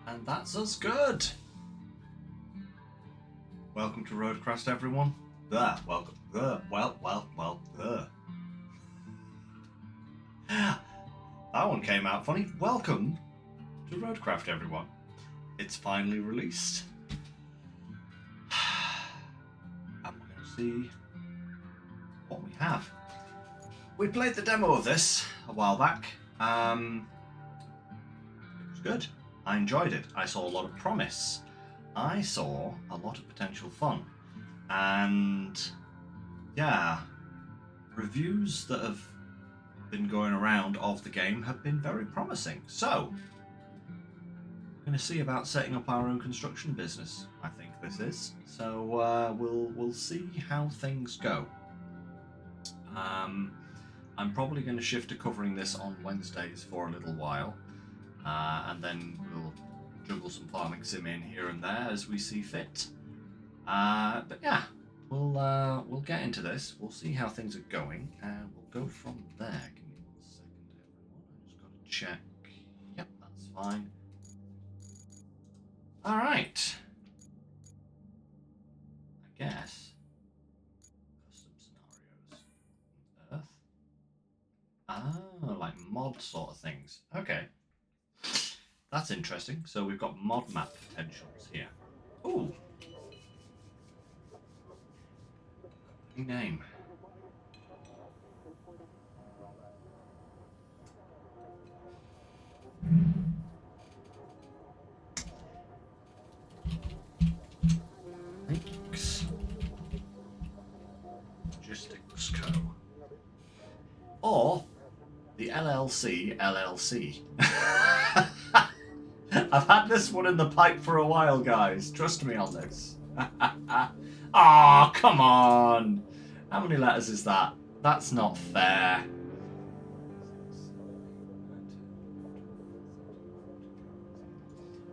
And that's us good. Welcome to Roadcraft, everyone. Welcome. That one came out funny. Welcome to Roadcraft, everyone. It's finally released. And we're going to see what we have. We played the demo of this a while back. It was good. I enjoyed it. I saw a lot of promise. I saw a lot of potential fun. And yeah, reviews that have been going around of the game have been very promising. So, we're going to see about setting up our own construction business, I think this is. So we'll see how things go. I'm probably going to shift to covering this on Wednesdays for a little while. And then we'll juggle some farming sim in here and there as we see fit. But yeah, we'll get into this. We'll see how things are going, and we'll go from there. Give me 1 second, everyone. I just got to check. Yep, that's fine. All right. I guess custom scenarios. Earth. Oh, like mod sort of things. Okay. That's interesting. So we've got mod map potentials here. Ooh. New name. Lynx. Logistics Co. Or the LLC. I've had this one in the pipe for a while, guys. Trust me on this. Oh, come on. How many letters is that? That's not fair.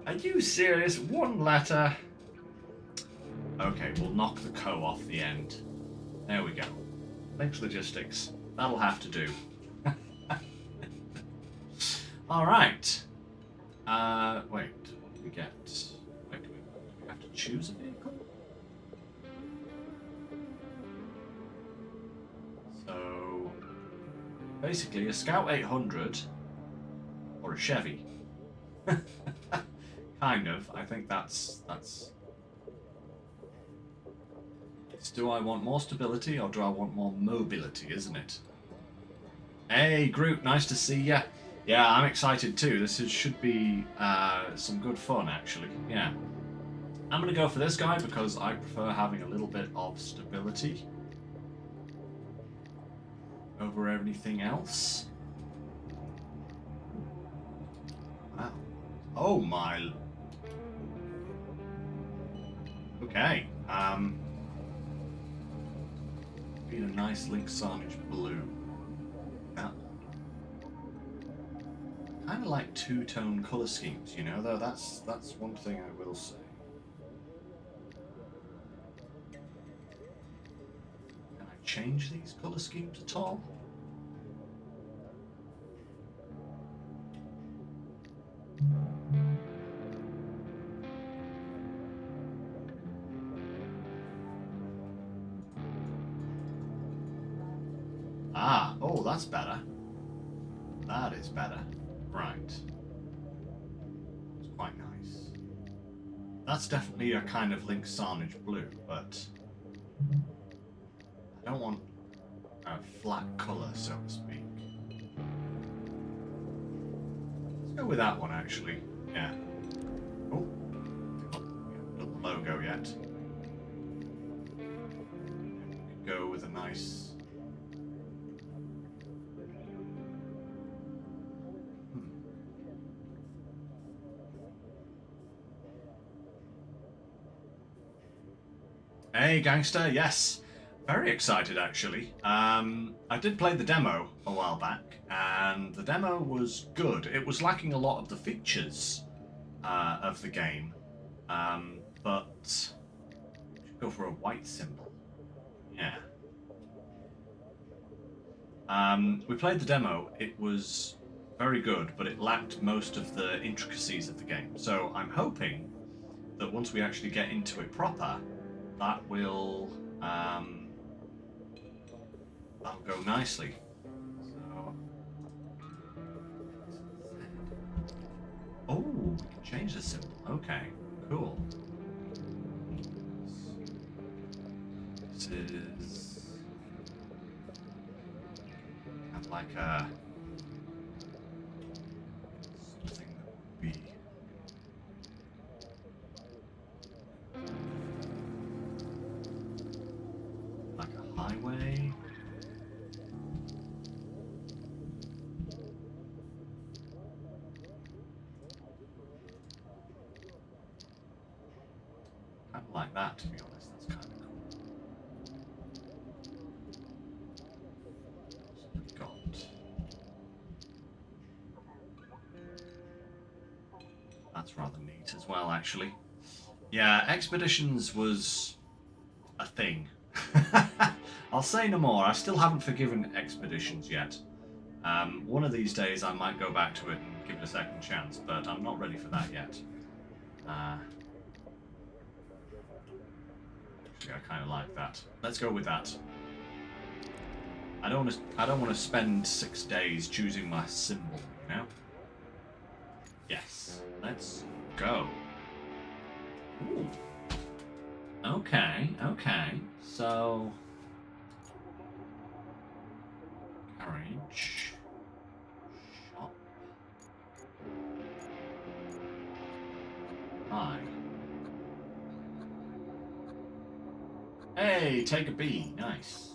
Are you serious? One letter? Okay, we'll knock the co off the end. There we go. Lynx Logistics. That'll have to do. Alright. Wait, what do we get? Wait, do we have to choose a vehicle? So, basically a Scout 800 or a Chevy. Kind of. I think that's... Do I want more stability or do I want more mobility, isn't it? Hey, Groot, nice to see ya. Yeah, I'm excited too. This should be some good fun, actually. Yeah. I'm going to go for this guy because I prefer having a little bit of stability over anything else. Wow. Oh my. Okay. Being a nice Lynx Sarnage blue. Yeah. Kind of like two-tone color schemes, you know. Though that's one thing I will say. Can I change these color schemes at all? Ah, oh, that's better. That is better. Right. It's quite nice. That's definitely a kind of Lynx Sarnage blue, but I don't want a flat colour, so to speak. Let's go with that one, actually. Yeah. Oh, we haven't done the logo yet. We could go with a nice... Hey, gangster, yes. Very excited, actually. I did play the demo a while back, and the demo was good. It was lacking a lot of the features of the game, but we should go for a white symbol. Yeah. We played the demo. It was very good, but it lacked most of the intricacies of the game. So I'm hoping that once we actually get into it proper, that will that'll go nicely. So, oh, we can change the symbol. Okay, cool. This is kind of like a something that would be like a highway. Kind of like that, to be honest. That's kind of cool. So we've got that's rather neat as well, actually. Yeah, Expeditions was a thing. I'll say no more. I still haven't forgiven Expeditions yet. One of these days I might go back to it and give it a second chance, but I'm not ready for that yet. Actually, I kind of like that. Let's go with that. I don't want to spend 6 days choosing my symbol, you know? Yes. Let's go. Ooh. Okay, okay. So garage. Shop. Hi. Hey, take a B. Nice.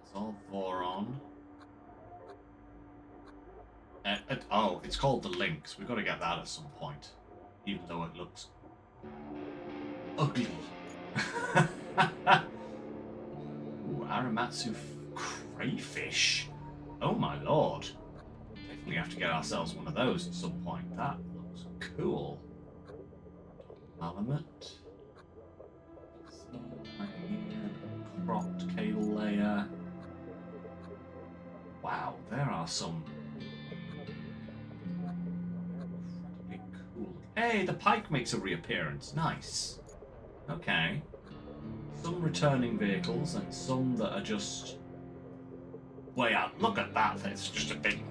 It's all Voron. Oh, it's called the Lynx. We've got to get that at some point. Even though it looks ugly. Ooh, Aramatsu crayfish. Oh my lord. Definitely have to get ourselves one of those at some point. That looks cool. Malamet. Cropped cable layer. Wow, there are some incredibly cool. Hey, the pike makes a reappearance. Nice. Okay. Some returning vehicles and some that are just way out. Look at that. It's just a big.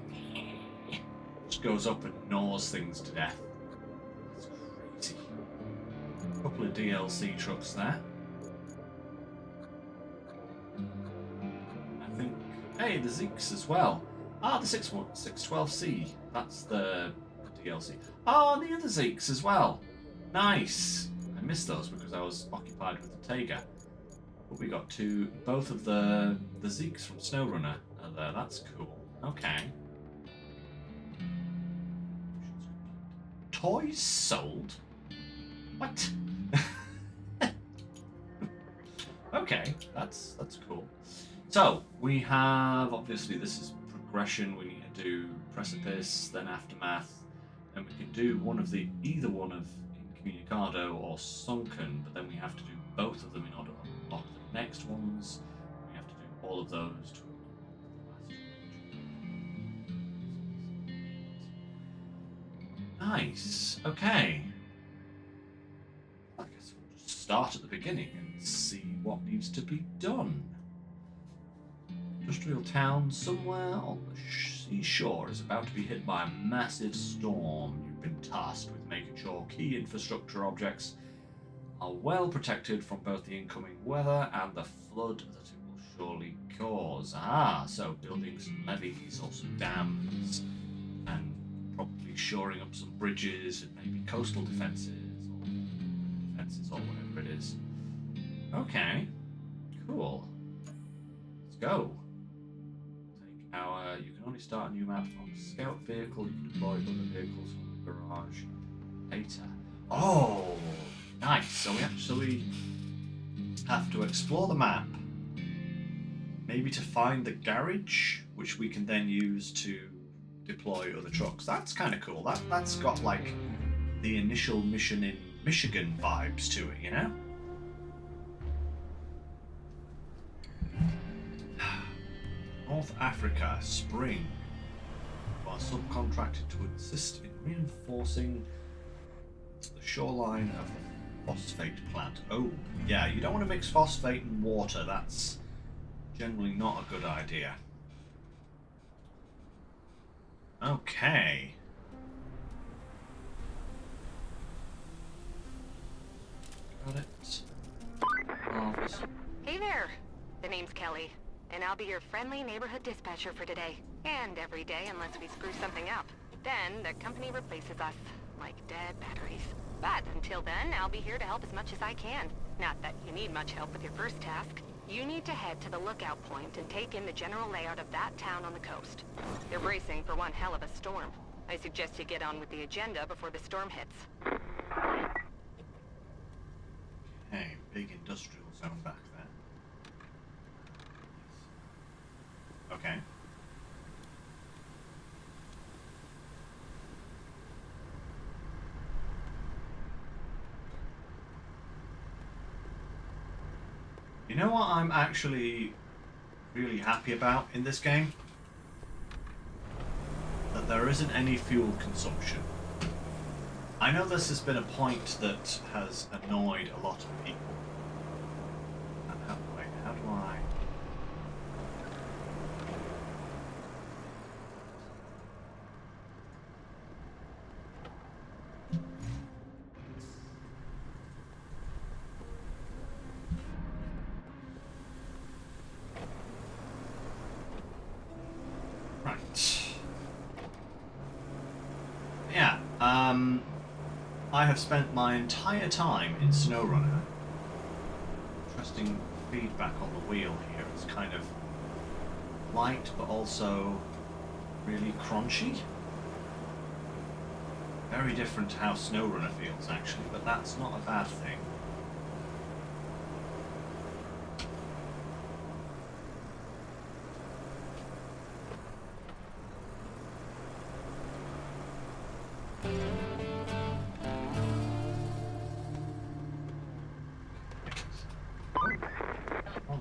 Just goes up and gnaws things to death. That's crazy. A couple of DLC trucks there. I think. Hey, the Zeeks as well. Ah, the 612C. That's the DLC. Oh, and the other Zeeks as well. Nice. I missed those because I was occupied with the Tega. But we got both of the Zeeks from SnowRunner are there. That's cool. Okay. Toys sold? What? Okay, that's cool. So we have, obviously this is progression. We need to do Precipice, then Aftermath, then we can do either one of Incommunicado or Sunken, but then we have to do both of them in order to unlock the next ones. We have to do all of those to Nice. Okay. I guess we'll just start at the beginning and see what needs to be done. Industrial town somewhere on the seashore is about to be hit by a massive storm. You've been tasked with making sure key infrastructure objects are well protected from both the incoming weather and the flood that it will surely cause. So building some levees or some dams and probably shoring up some bridges and maybe coastal defences or whatever it is. Okay, cool. Let's go. You can only start a new map on a scout vehicle. You can deploy other vehicles from the garage later. Oh, nice. So we actually have to explore the map. Maybe to find the garage, which we can then use to deploy other trucks. That's kind of cool. That's got like the initial mission in Michigan vibes to it, you know? North Africa, spring. You are subcontracted to assist in reinforcing the shoreline of the phosphate plant. Oh, yeah, you don't want to mix phosphate and water. That's generally not a good idea. Okay. Got it. Harvest. Hey there. The name's Kelly, and I'll be your friendly neighborhood dispatcher for today. And every day unless we screw something up. Then the company replaces us, like dead batteries. But until then, I'll be here to help as much as I can. Not that you need much help with your first task. You need to head to the lookout point and take in the general layout of that town on the coast. They're bracing for one hell of a storm. I suggest you get on with the agenda before the storm hits. Hey, big industrial zone back there. Okay. You know what I'm actually really happy about in this game? That there isn't any fuel consumption. I know this has been a point that has annoyed a lot of people. Wait, how do I... Yeah, I have spent my entire time in SnowRunner. Interesting feedback on the wheel here. It's kind of light, but also really crunchy. Very different to how SnowRunner feels, actually, but that's not a bad thing.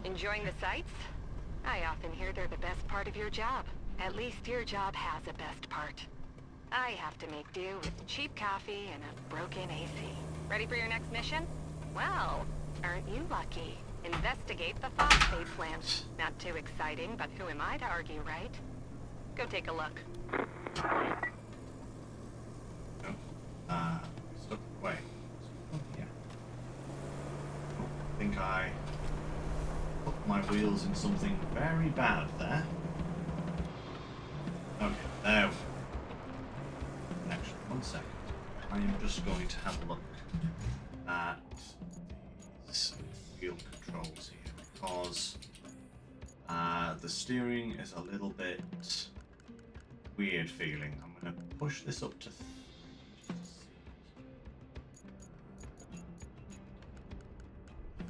Enjoying the sights? I often hear they're the best part of your job. At least your job has a best part. I have to make do with cheap coffee and a broken AC. Ready for your next mission? Well, aren't you lucky? Investigate the phosphate plant. Not too exciting, but who am I to argue, right? Go take a look. Stop. Wait. Oh, yeah. I think I put my wheels in something very bad there. Okay, there we go. Actually, 1 second. I am just going to have a look at these wheel controls here because the steering is a little bit weird feeling. I'm going to push this up to 3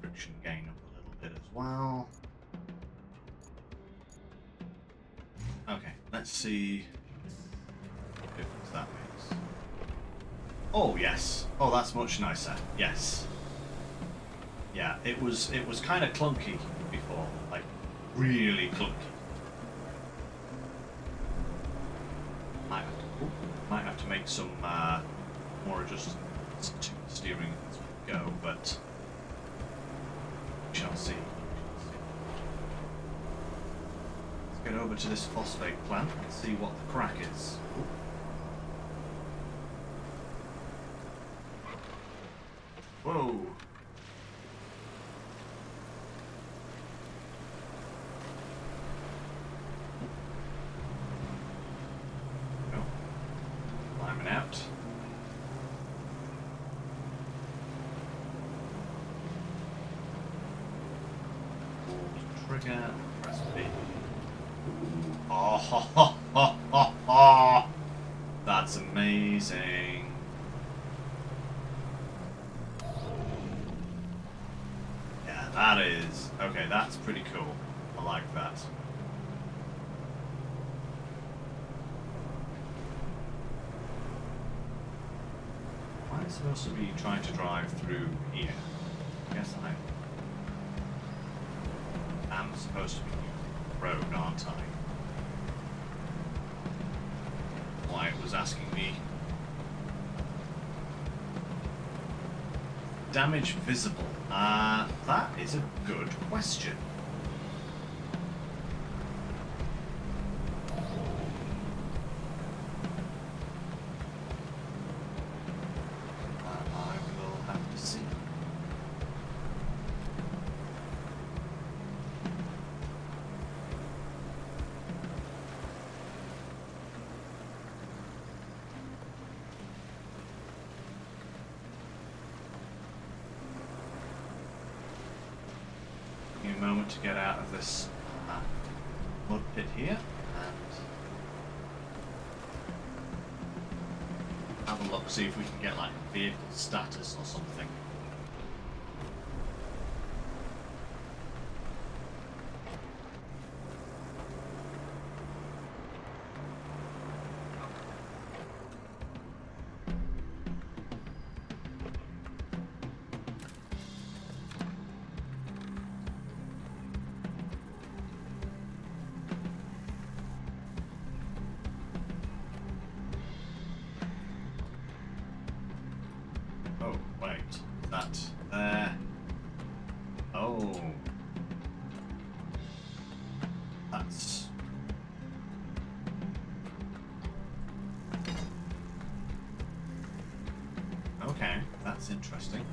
friction gain up a little bit as well. Okay, let's see what difference that makes. Oh yes. Oh, that's much nicer. Yes. Yeah, it was kind of clunky before, like really clunky. Might have to make some more adjustments to the steering as we go, but we shall see. Let's get over to this phosphate plant and see what the crack is. Whoa! Climbing out. Hold trigger, press B. Oh, ho, ho, ho, ho, ho. That's amazing. Yeah, that is. Okay, that's pretty cool. I like that. Am I supposed to be trying to drive through here? I guess I am supposed to be using rogue, aren't I? Why it was asking me. Damage visible. That is a good question. I will have to see. Give me a moment to get out of this mud pit here and have a look, see if we can get like vehicle status or something. Oh, wait, that there. Oh. That's... Okay, that's interesting.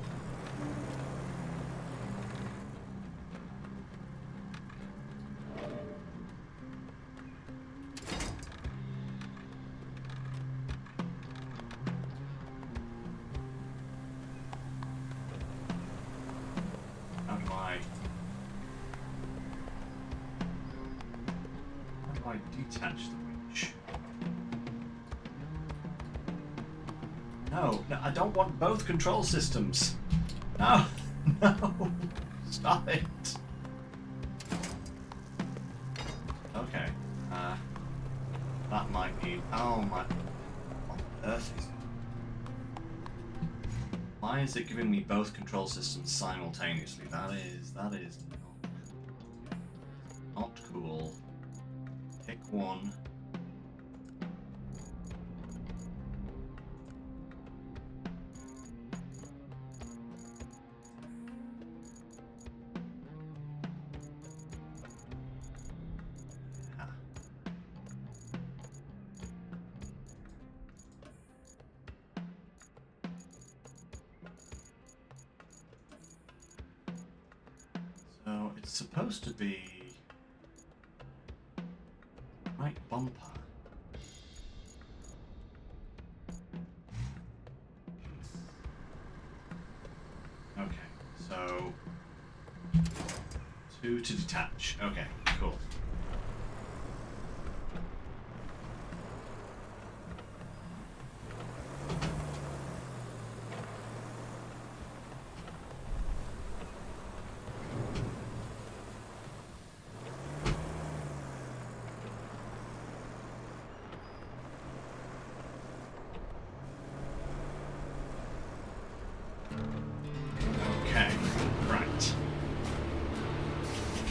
How do I detach the winch? No, I don't want both control systems. No, no, stop it. Okay, that might be. Oh my! What on earth is it? Why is it giving me both control systems simultaneously? That is not cool. Pick one. So it's supposed to be right bumper. Okay, so 2 to detach. Okay, cool.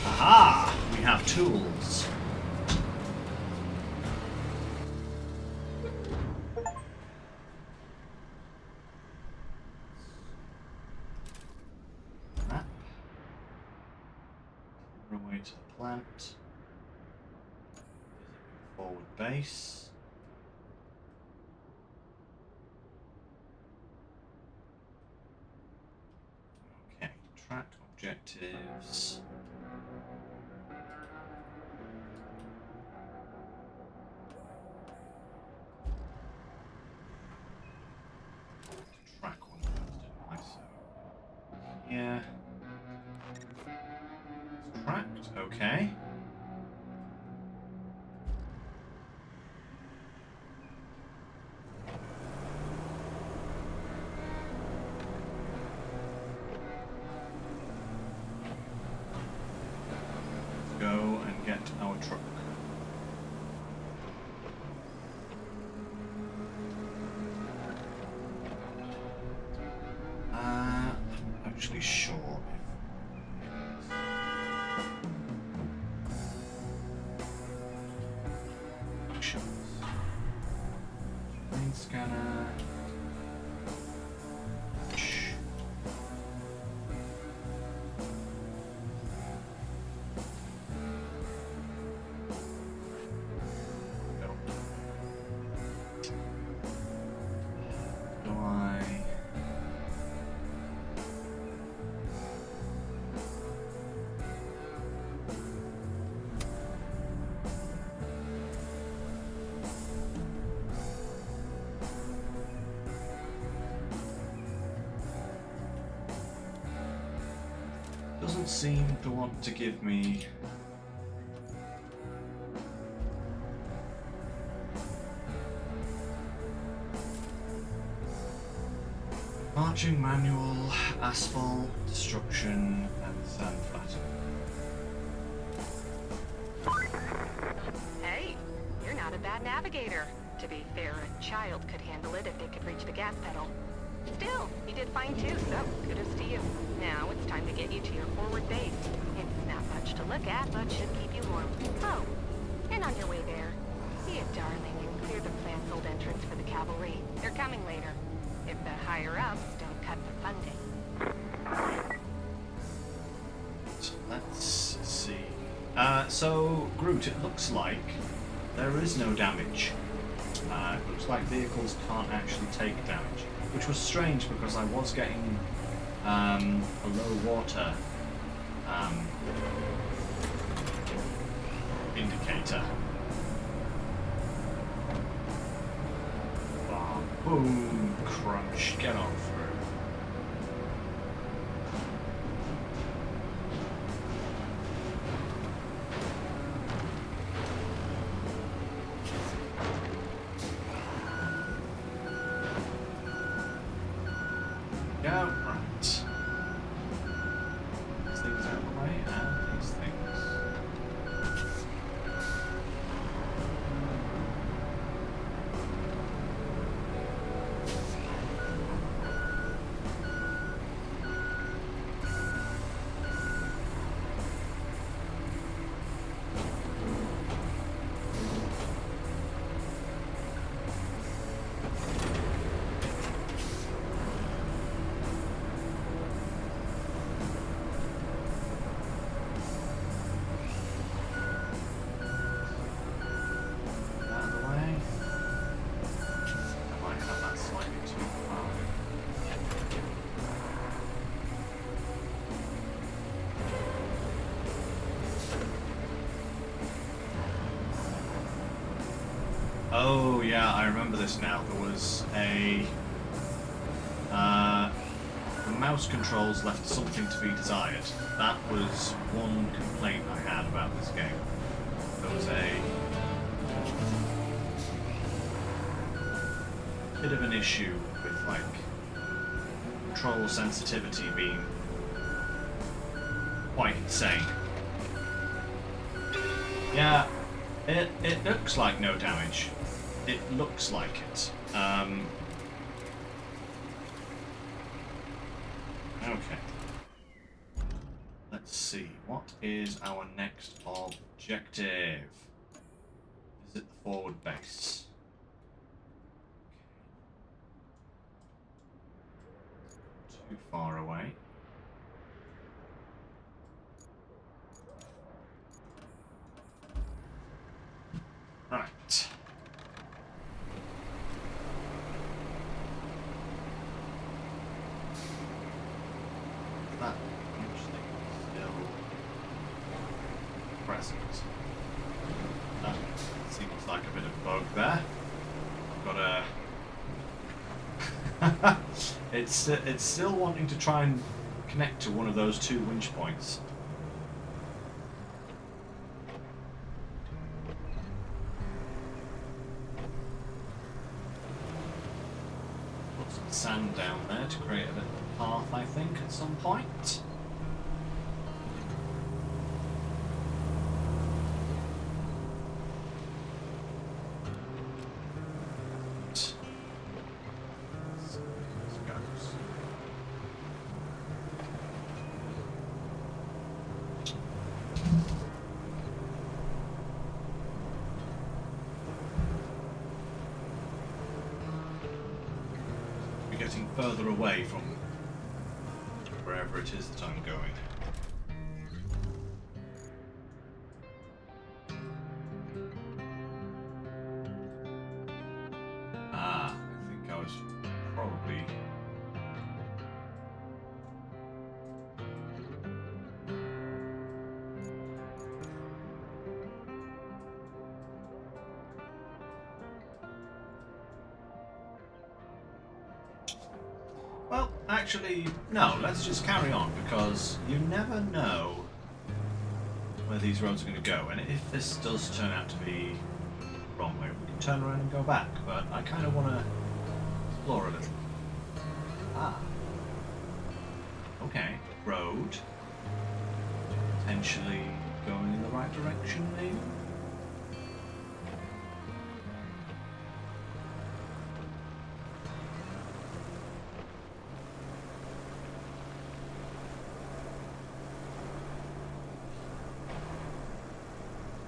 Aha! We have tools. Map. Runway to the plant. Forward base. Okay, track objectives. Track one of those, didn't I? So, yeah. It's tracked, okay. scanner. Doesn't seem to want to give me marching manual, asphalt, destruction, and sand flatten. Hey, you're not a bad navigator. To be fair, a child could handle it if they could reach the gas pedal. Still, you did fine too, so kudos to you. Now it's time to get you to your forward base. It's not much to look at, but should keep you warm. Oh, and on your way there, be a darling and clear the plant's old entrance for the cavalry. They're coming later. If the higher-ups don't cut the funding. Let's see. So, Groot, it looks like there is no damage. It looks like vehicles can't actually take damage, which was strange because I was getting a low water indicator. Oh, boom, crunch, get on through. Yeah, right. These things out of the way, and these things. Out of the way. I might have that slightly too far. Oh yeah, I remember this now. There was a the mouse controls left something to be desired. That was one complaint I had about this game. There was a bit of an issue with like control sensitivity being quite insane. Yeah, it looks like no damage. It looks like it. Okay. Let's see. What is our next objective? Visit the forward base. Too far away. Right. That actually still present. That seems like a bit of bug there. I've got a. It's still wanting to try and connect to one of those two winch points. Put some sand down there to create a little path, I think, at some point. getting further away from wherever it is that I'm going. Ah, I think I was probably... Well, actually, no, let's just carry on, because you never know where these roads are going to go, and if this does turn out to be the wrong way, we can turn around and go back, but I kind of want to explore a little. Ah. Okay, road. Potentially going in the right direction, maybe?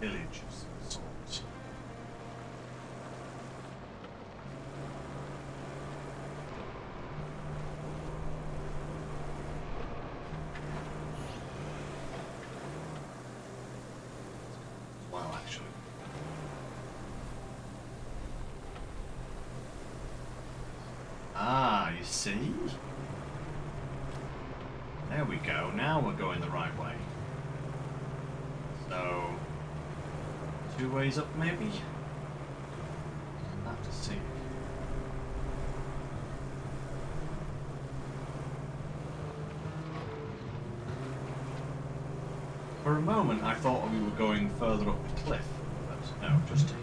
Village of some sort. Well, actually. Ah, you see? There we go. Now we're going the right way. So... 2 ways up, maybe? Have to see. For a moment, I thought we were going further up the cliff, but no, just here.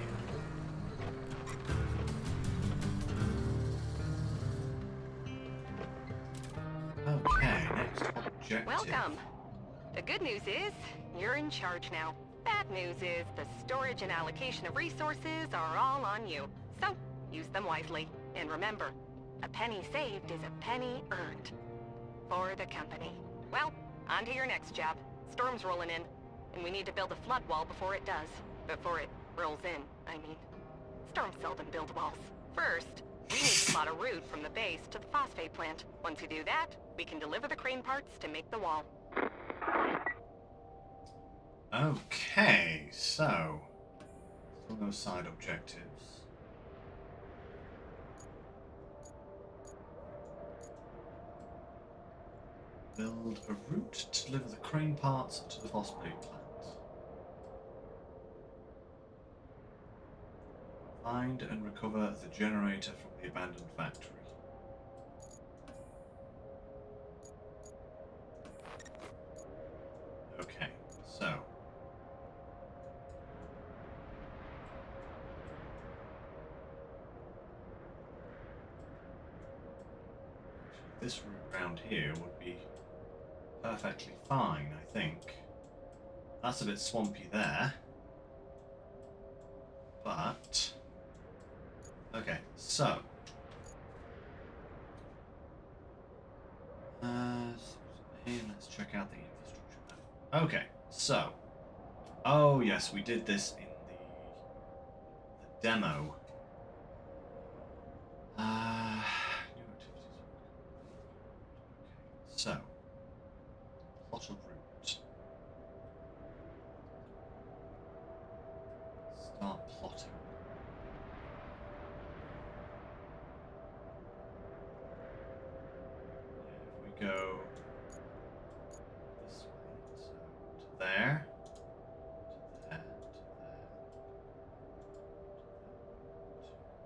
Okay, next objective. Welcome. The good news is, you're in charge now. Bad news is, the storage and allocation of resources are all on you. So, use them wisely. And remember, a penny saved is a penny earned. For the company. Well, on to your next job. Storm's rolling in, and we need to build a flood wall before it does. Before it rolls in, I mean. Storms seldom build walls. First, we need to plot a route from the base to the phosphate plant. Once we do that, we can deliver the crane parts to make the wall. Okay, so... still no side objectives. Build a route to deliver the crane parts to the phosphate plant. Find and recover the generator from the abandoned factory. Okay, so... this route round here would be perfectly fine, I think. That's a bit swampy there. But... okay, so... let's check out the infrastructure map. Okay, so... oh yes, we did this in the demo. New activities. Okay, so... plot of route. Start plotting. If we go this way, so to there, to there, to there,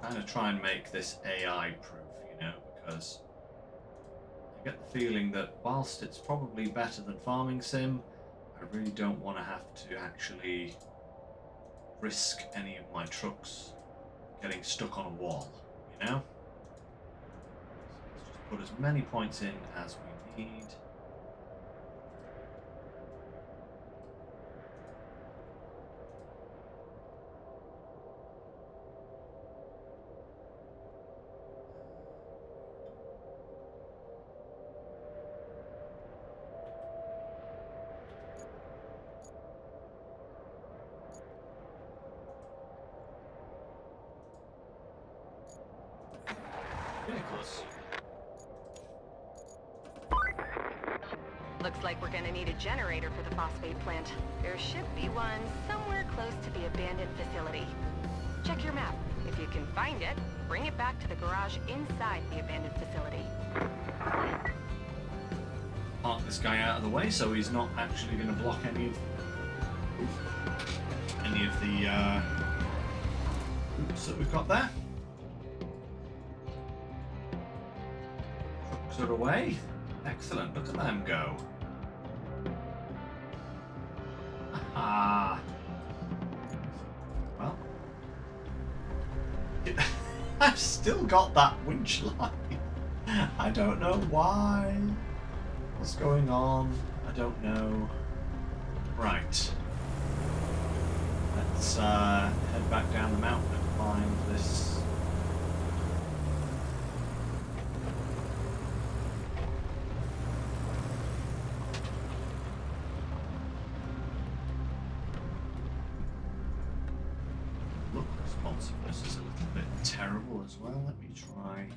kind of try and make this AI proof, you know, because I get the feeling that whilst it's probably better than Farming Sim, I really don't want to have to actually risk any of my trucks getting stuck on a wall, you know? So let's just put as many points in as we need. vehicles. Looks like we're gonna need a generator for the phosphate plant. There should be one somewhere close to the abandoned facility. Check your map. If you can find it, bring it back to the garage inside the abandoned facility. Park this guy out of the way so he's not actually going to block any of the routes that we've got there. Trucks are away. Excellent. Look at them go. Ah. Well, I've still got that winch line. I don't know why. What's going on? I don't know. Right. Let's head back down the mountain and find this. Look, responsiveness is a little bit terrible as well. Let me try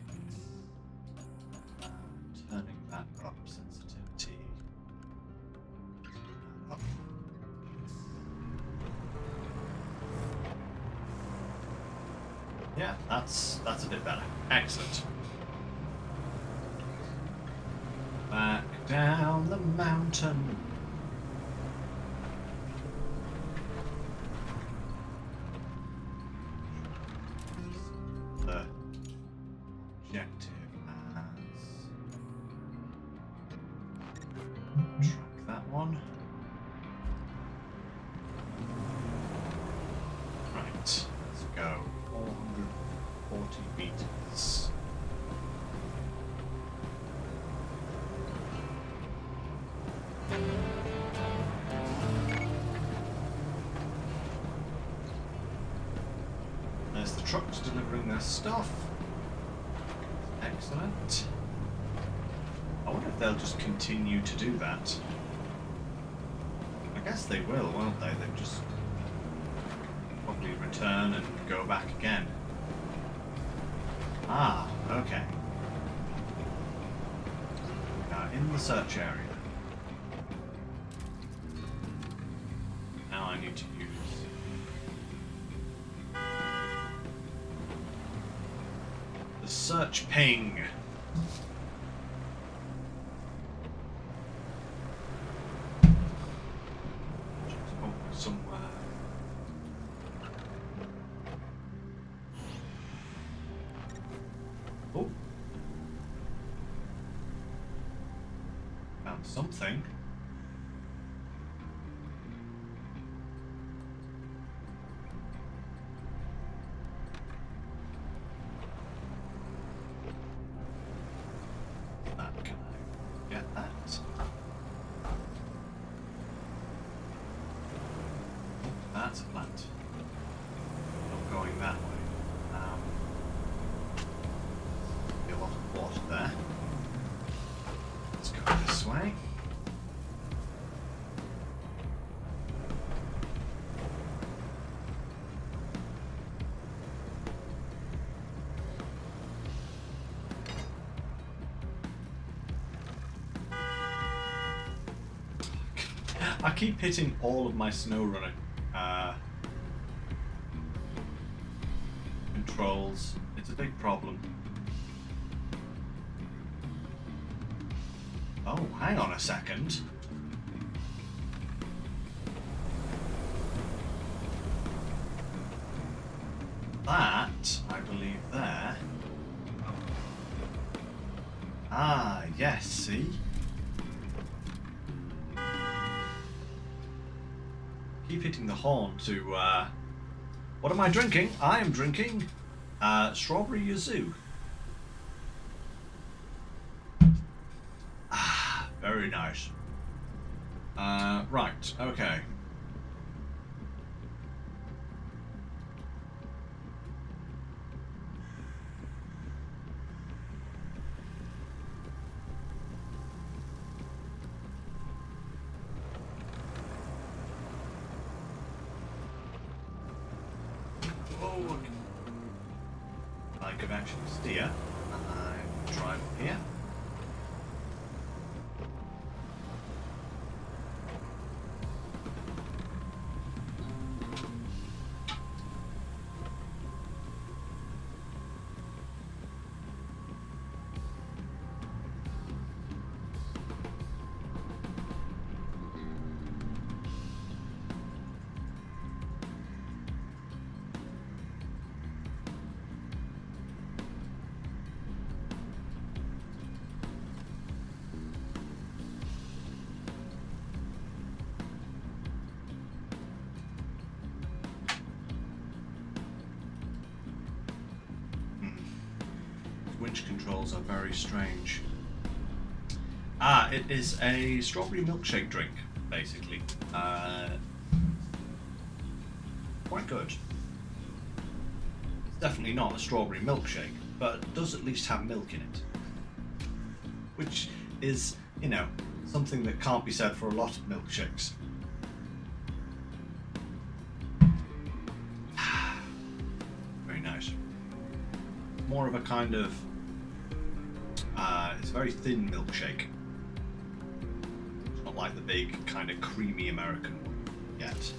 turning that up. Sensitivity. Up. Yeah, that's a bit better. Excellent. Back down the mountain. The objective as track that one. Right, let's go. 440 meters. There's the trucks delivering their stuff. Excellent. I wonder if they'll just continue to do that. I guess they will, won't they? They'll just probably return and go back again. Ah, okay. Now in the search area. Now I need to use the search ping. Somewhere. Oh. Found something. That, can I get that? That's a plant. Not going that way. Be a lot of water there. Let's go this way. I keep hitting all of my SnowRunner controls. It's a big problem. Oh, hang on a second. That, I believe there. Ah, yes, see? Keep hitting the horn to, what am I drinking? I am drinking, strawberry yuzu. Ah, very nice. Right, okay. I could actually steer. drive up here. Winch controls are very strange. Ah, it is a strawberry milkshake drink, basically. Quite good. It's definitely not a strawberry milkshake, but it does at least have milk in it. Which is, you know, something that can't be said for a lot of milkshakes. Very nice. More of a kind of it's a very thin milkshake. It's not like the big kind of creamy American one yet.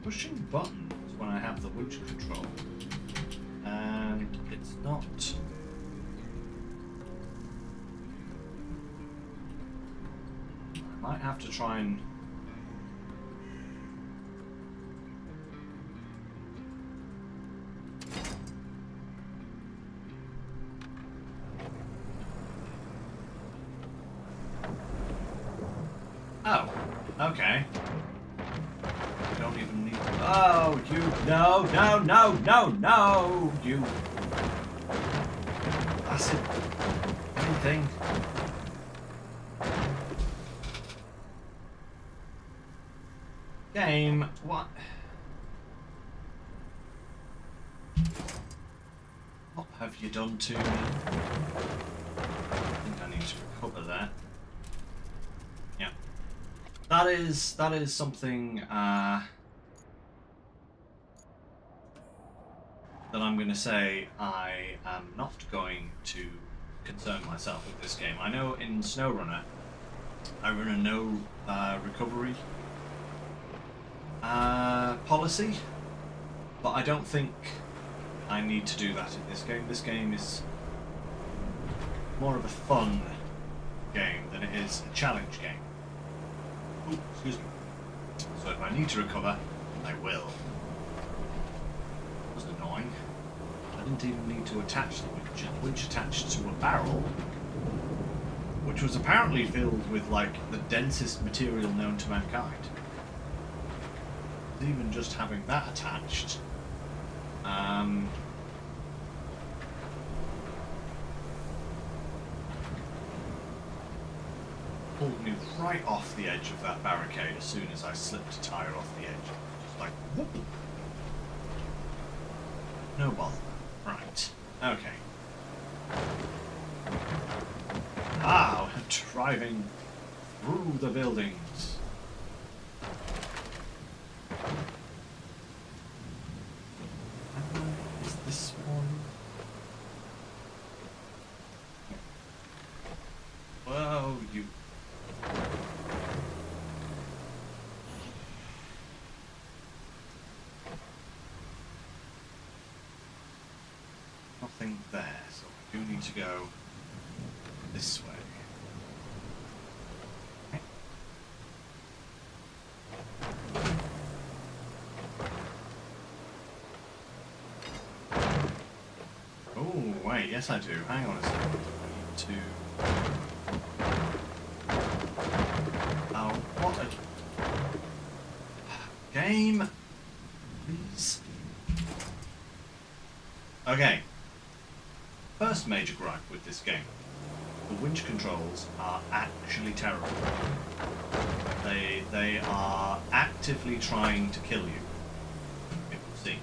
Pushing buttons when I have the winch control, and it's not. I might have to try and. Oh, okay. Don't even need. Oh, you. No, no, no, no, no! You. Acid. Anything. Game. What? What have you done to me? I think I need to recover that. Yeah. That is something that I'm going to say I am not going to concern myself with this game. I know in SnowRunner I run a no recovery policy, but I don't think I need to do that in this game. This game is more of a fun game than it is a challenge game. Ooh, excuse me. So if I need to recover, I will. That was annoying. I didn't even need to attach the winch. The winch attached to a barrel, which was apparently filled with like the densest material known to mankind. Even just having that attached, pulled me right off the edge of that barricade as soon as I slipped a tire off the edge. Just like, whoop. No bother. Right. Okay. Ah, we're driving through the buildings. Is this one? Whoa, you. Nothing there, so I do need to go this way. Oh, wait, yes I do. Hang on a second. I need to... Oh, what a... Game? Please? Okay. First major gripe with this game. The winch controls are actually terrible. They are actively trying to kill you. It would seem.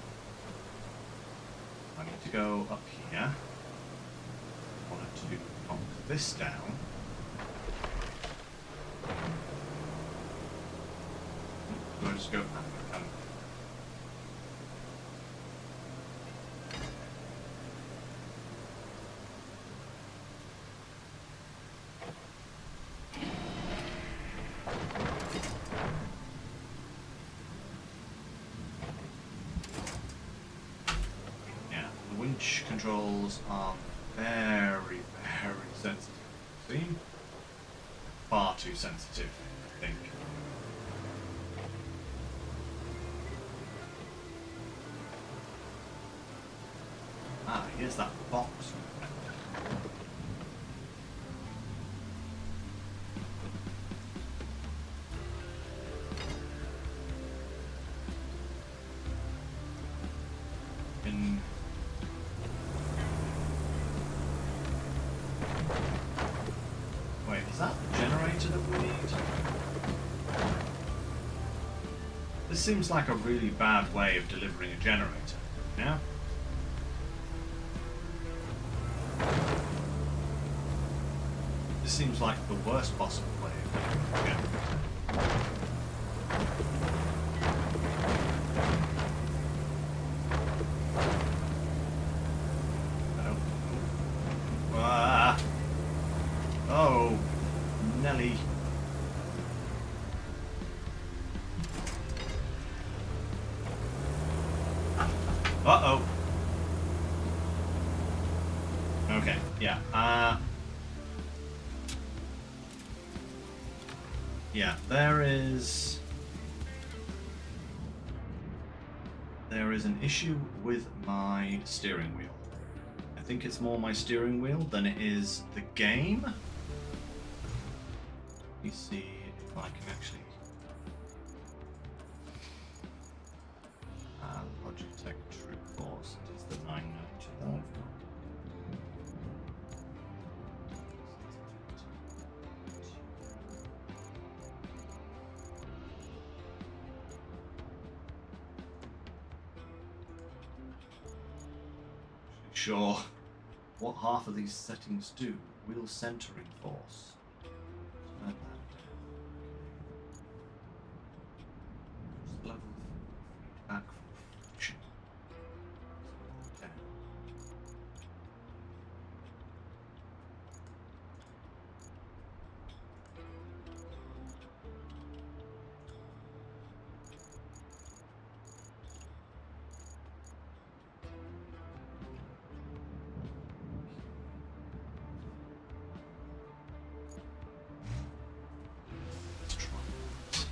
I need to go up here. I want to knock this down. Do I just go? Winch controls are very, very sensitive. See? Far too sensitive, I think. Ah, here's that box. Wait, is that the generator that we need? This seems like a really bad way of delivering a generator, yeah? This seems like the worst possible way of delivering a generator. Oh, Nelly. Uh-oh. Okay, yeah. Yeah, there is an issue with my steering wheel. I think it's more my steering wheel than it is the game. Let me see if I can actually... Logitech True Force, it is the 990 that I've got. Sure what half of these settings do. Wheel centering force. Turn that down. Just level feedback from friction. Down. Let's try that.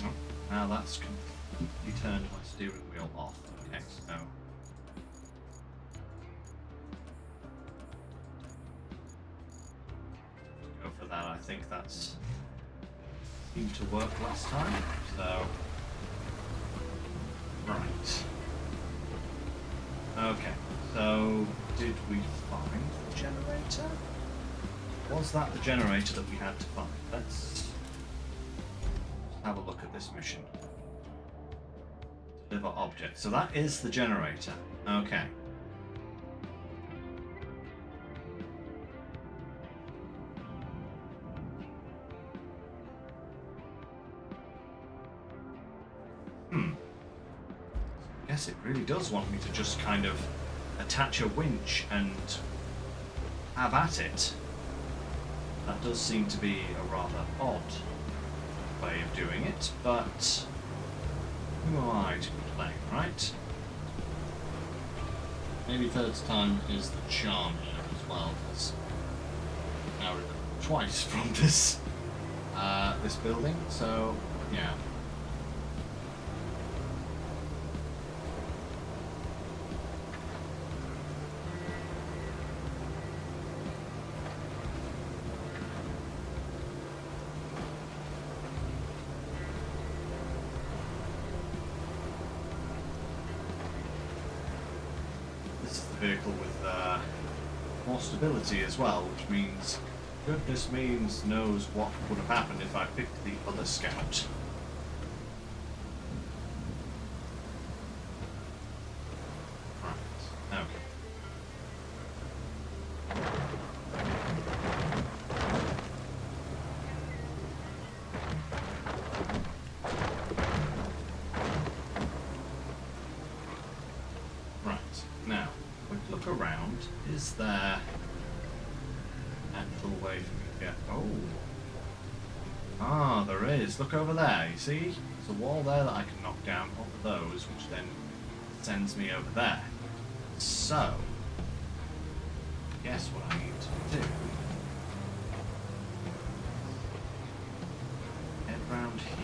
Oh, now that's completely turned my steering wheel off. Okay, so go for that. I think that's seemed to work last time. So right. Okay. So did we find the generator? Was that the generator that we had to find? Let's have a look at this mission. Deliver object. So that is the generator. Okay. I guess it really does want me to just kind of attach a winch and have at it. That does seem to be a rather odd way of doing it, but who am I to complain, right? Maybe third time is the charm here as well, because now we've got twice from this this building, so yeah. this is the vehicle with more stability as well, which means goodness knows what would have happened if I picked the other scout. Right, okay. Right, now, quick look around. Is there actual way for me to get... Oh! Ah, there is. Look over there, you see? There's a wall there that I can knock down over those, which then sends me over there. So, guess what I need to do? Head round here.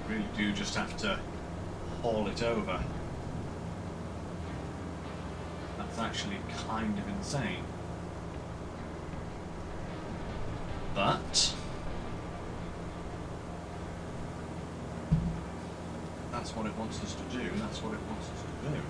Really do just have to haul it over. That's actually kind of insane. But that's what it wants us to do, that's what it wants us to do.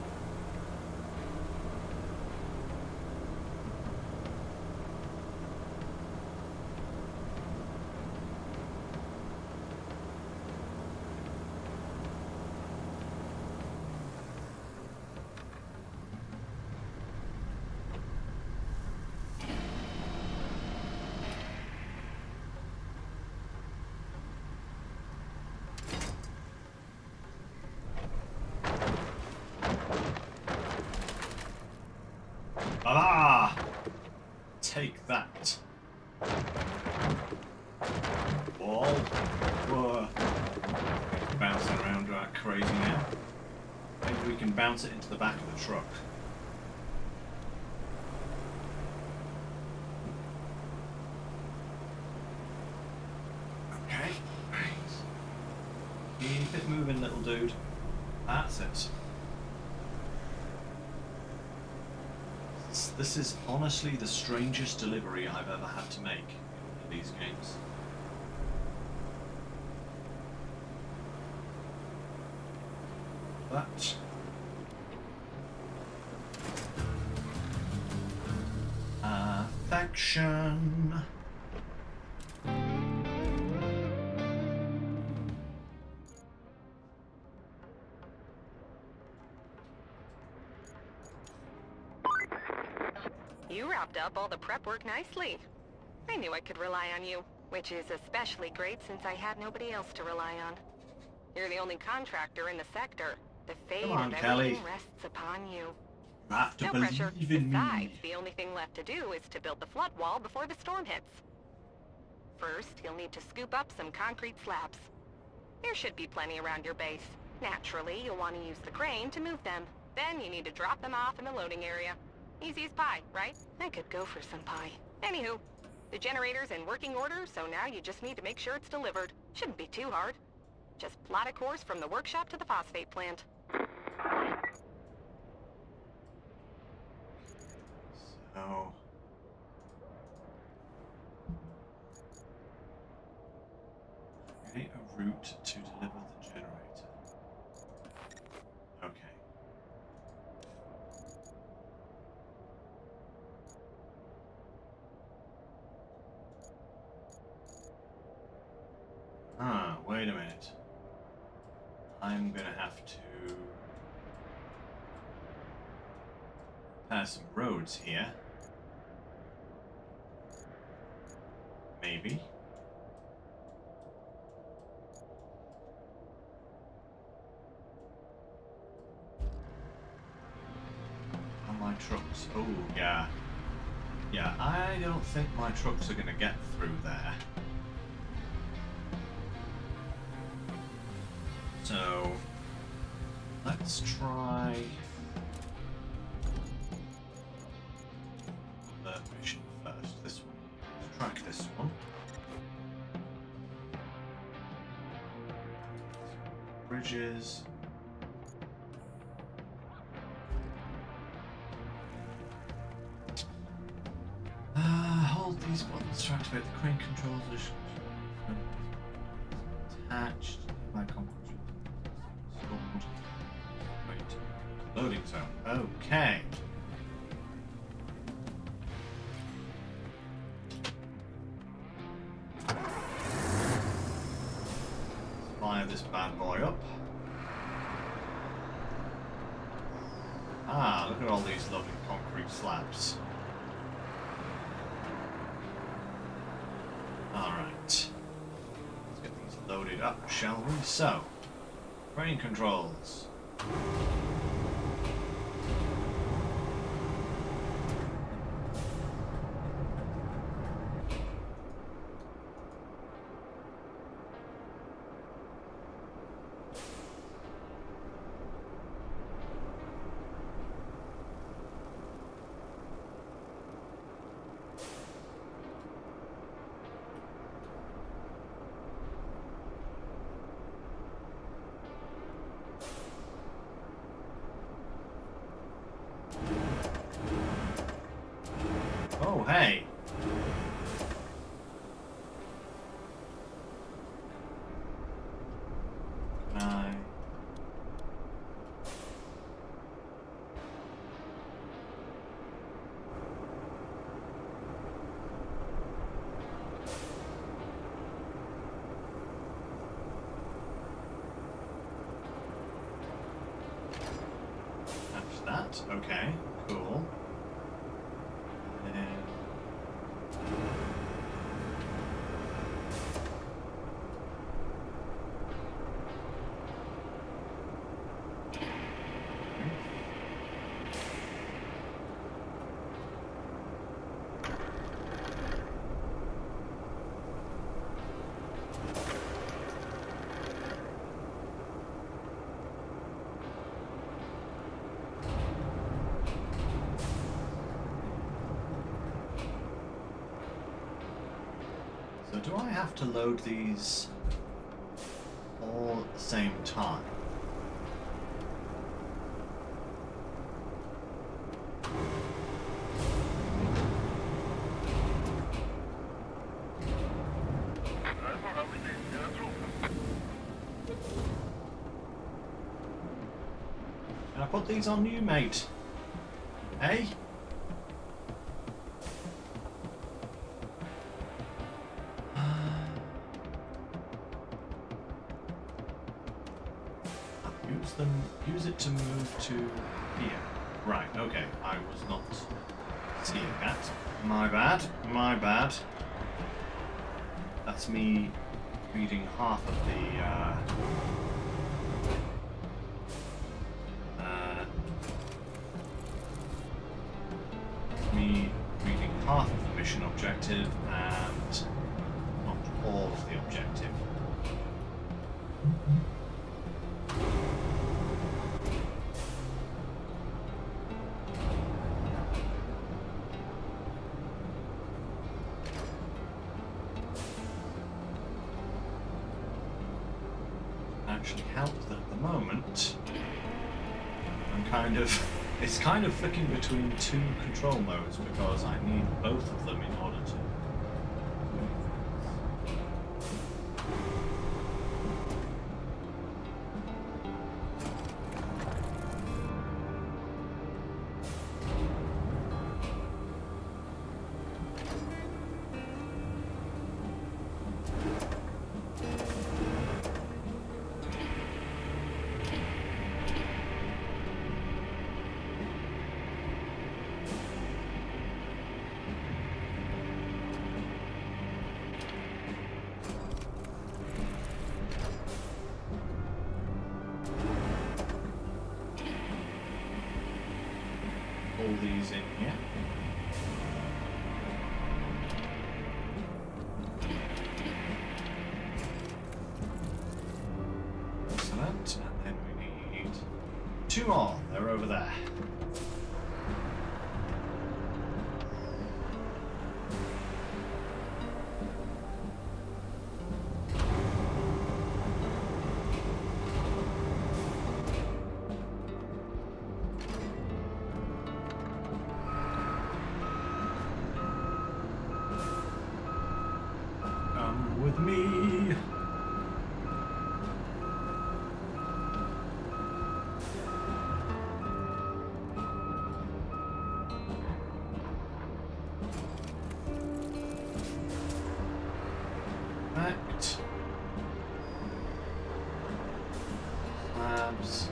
Ah! Take that. Wall. Whoa. Bouncing around like crazy now. Maybe we can bounce it into the back of the truck. Okay. Right. Keep it moving, little dude. That's it. This is honestly the strangest delivery I've ever had to make in these games. But affection. You wrapped up all the prep work nicely. I knew I could rely on you, which is especially great since I had nobody else to rely on. You're the only contractor in the sector. The fate Come on, of Kelly. everything rests upon you. You have to No believe pressure. in Besides, me. the only thing left to do is to build the flood wall before the storm hits. First, you'll need to scoop up some concrete slabs. There should be plenty around your base. Naturally, you'll want to use the crane to move them. Then you need to drop them off in the loading area. Easy as pie, right? I could go for some pie. Anywho, the generator's in working order, so now you just need to make sure it's delivered. Shouldn't be too hard. Just plot a course from the workshop to the phosphate plant. So... create a route to deliver the generator. Okay. Ah, wait a minute. I'm gonna have to pass some roads here. Maybe. On my trucks. Oh, yeah. Yeah, I don't think my trucks are going to get through there. So, let's try the mission first. This one. Let's track this one. Bridges. Hold these buttons to activate the crane controls. Attached. My concrete. Stored. Wait. Loading zone. Okay. Fire this bad boy up. Ah, look at all these lovely concrete slabs. Alright. Let's get these loaded up, shall we? So, crane controls. Oh, hey. Can I... That's that. Okay, cool. And... So do I have to load these all at the same time? Can I put these on you, mate? Hey? Use it to move to here. Right, okay. I was not seeing that. My bad. My bad. That's me reading half of me reading half of the mission objective and not all of the objective. Actually help that at the moment it's kind of flicking between two control modes because I need both of them in order to pull these in here. 2 more. They're over there. Come with me. Slabs.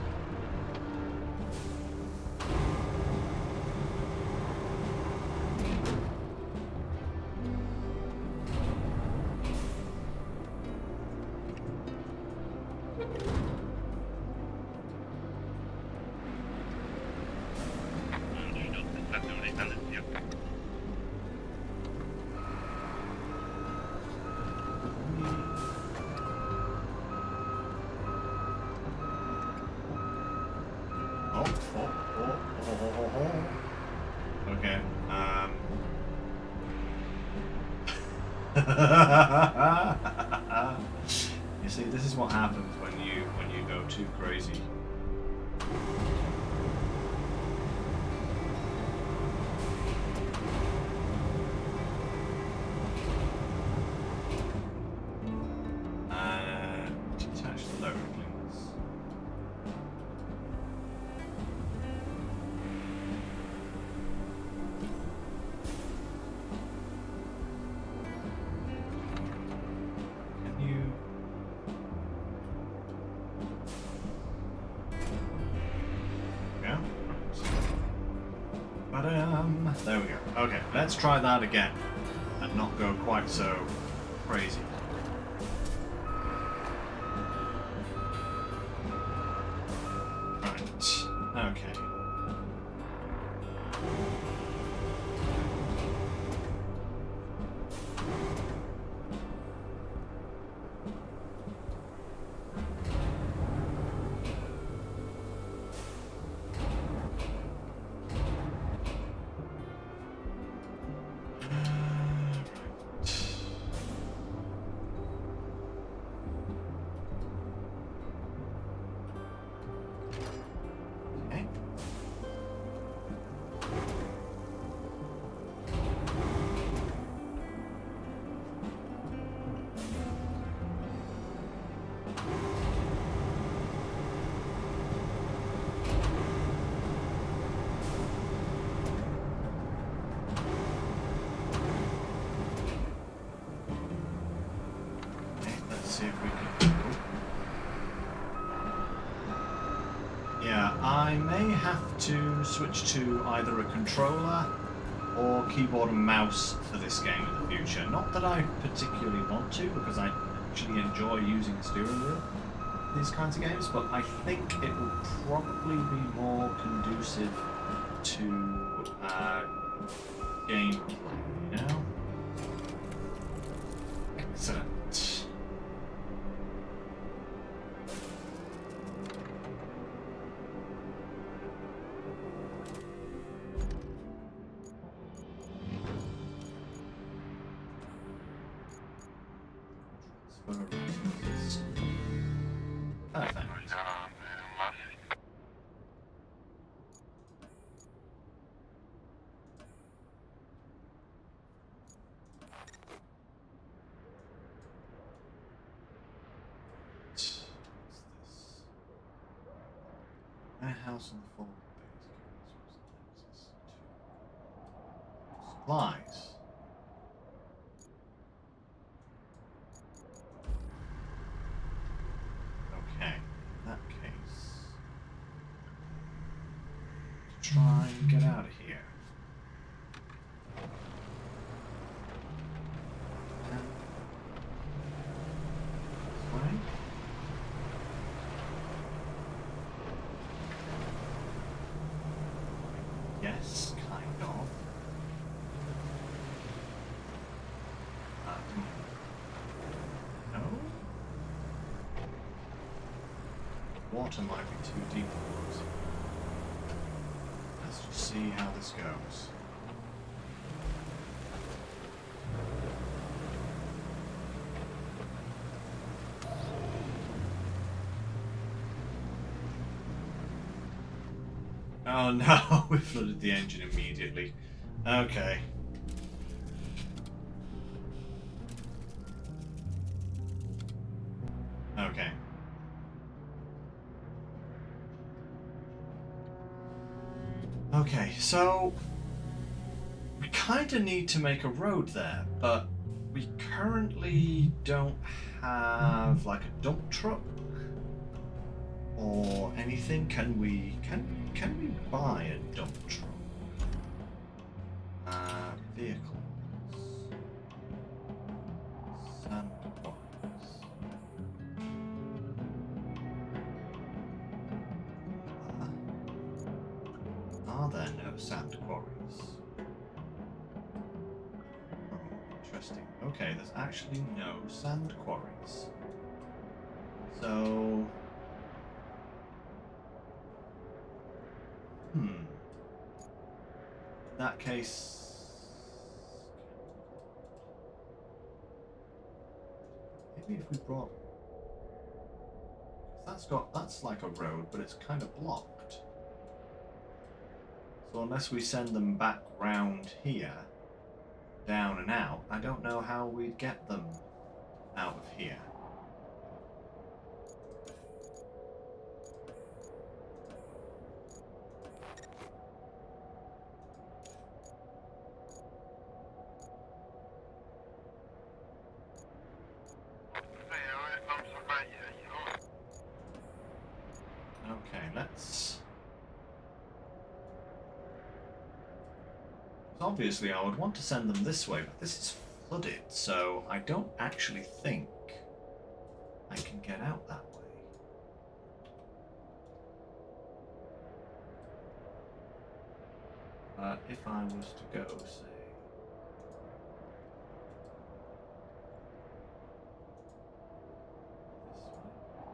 Okay. You see, this is what happens when you go too crazy. Detach the lower links. Can you? Yeah. There we go. Okay, let's try that again and not go quite so crazy. Right. Okay. See if we can. Yeah, I may have to switch to either a controller or keyboard and mouse for this game in the future. Not that I particularly want to, because I actually enjoy using a steering wheel in these kinds of games, but I think it will probably be more conducive to gameplay, you know? Excellent. House on the forward base supplies. Okay, in that case, try and get out of here. Yes, kind of. No? Water might be too deep for us. see how this goes. Oh no, we flooded the engine immediately. Okay. Okay. Okay, so we kind of need to make a road there, but we currently don't have like a dump truck or anything. Can we buy a dump truck? Vehicles. Sand quarries. Are there no sand quarries? Oh, interesting. Okay, there's actually no sand quarries. So... in that case... maybe if we brought... that's like a road, but it's kind of blocked. So unless we send them back round here, down and out, I don't know how we'd get them out of here. Okay, let's... obviously I would want to send them this way, but this is flooded, so I don't actually think I can get out that way. If I was to go, say... this way.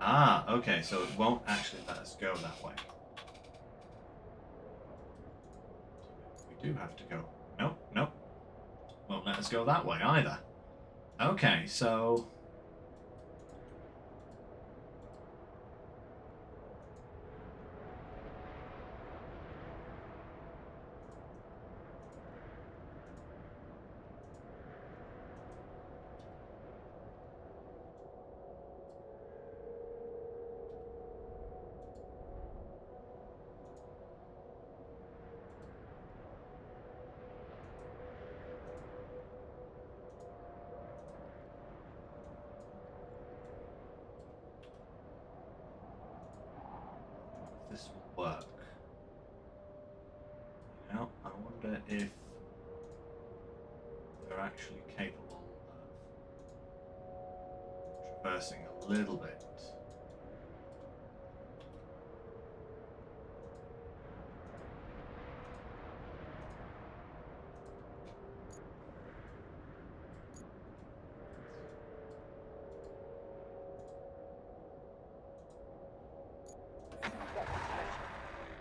Ah, okay, so it won't actually let us go that way. We do have to go... nope, nope. Won't let us go that way either. Okay, so... this will work. You know, I wonder if they're actually capable of traversing a little bit.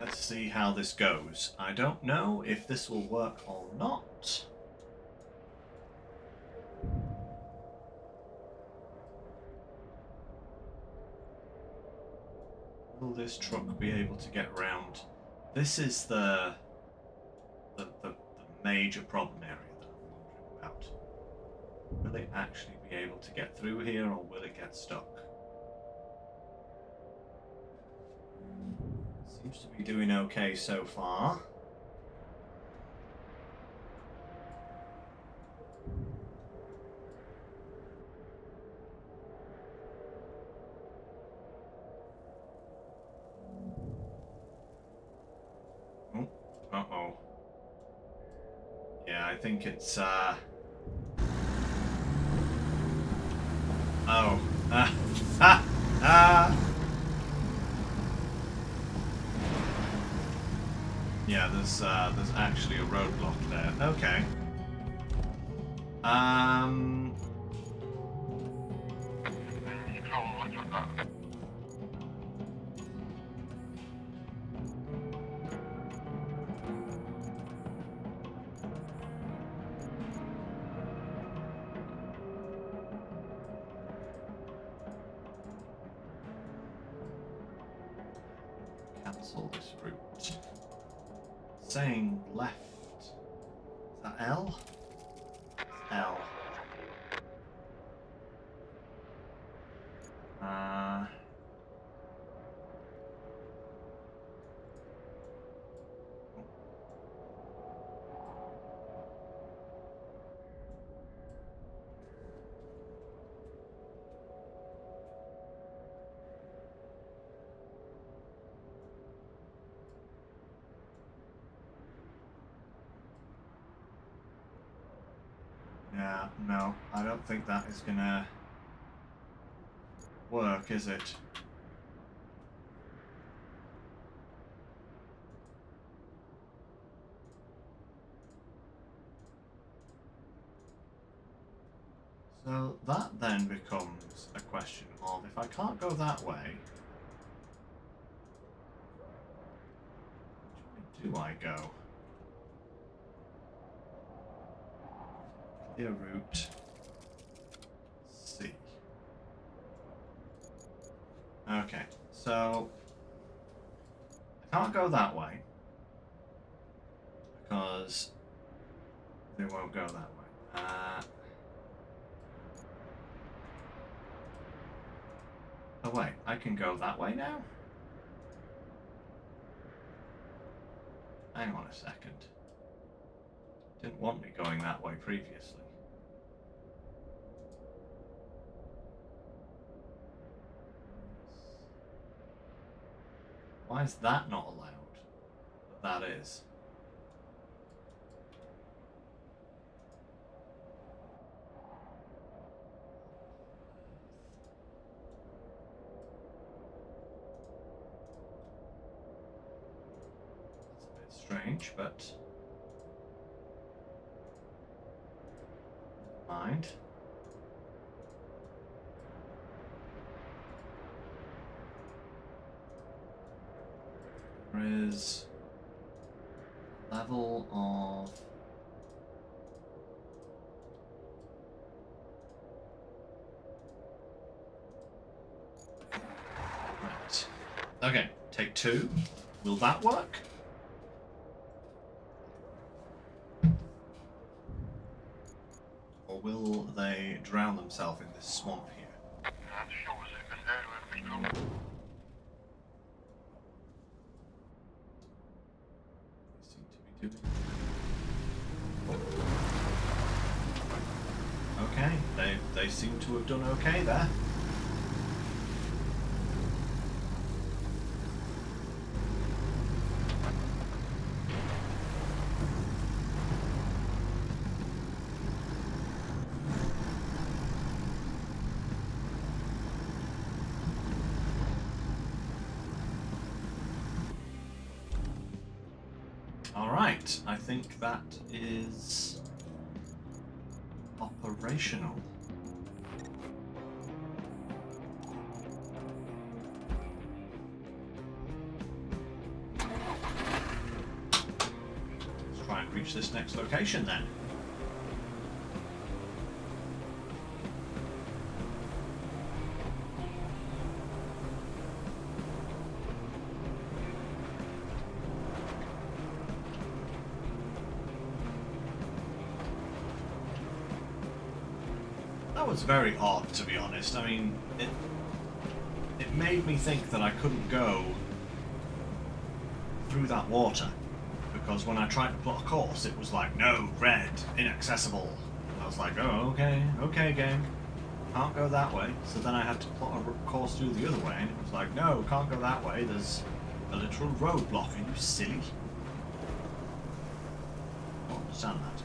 Let's see how this goes. I don't know if this will work or not. Will this truck be able to get around? This is the major problem area that I'm wondering about. Will it actually be able to get through here, or will it get stuck? Seems to be doing okay so far. Oh, uh-oh. Yeah, I think it's, oh. Yeah, there's actually a roadblock there. Okay. cancel this route. Saying left. Is that L? L. Yeah, no, I don't think that is gonna work, is it? So that then becomes a question of, if I can't go that way, which way do I go? Clear route C. Okay, so I can't go that way because they won't go that way. Oh wait, I can go that way now? Hang on a second. Didn't want me going that way previously. Why is that not allowed? But that is. That's a bit strange, but mind. There is level of right. Okay, take 2. Will that work? Or will they drown themselves in this swamp here? They seem to be doing. Okay, they seem to have done okay there. Alright, I think that is operational. Let's try and reach this next location then. That was very odd, to be honest. I mean, it made me think that I couldn't go through that water, because when I tried to plot a course, it was like, no, red, inaccessible. I was like, oh, okay, game, can't go that way. So then I had to plot a course through the other way, and it was like, no, can't go that way. There's a literal roadblock. Are you silly? I don't understand that.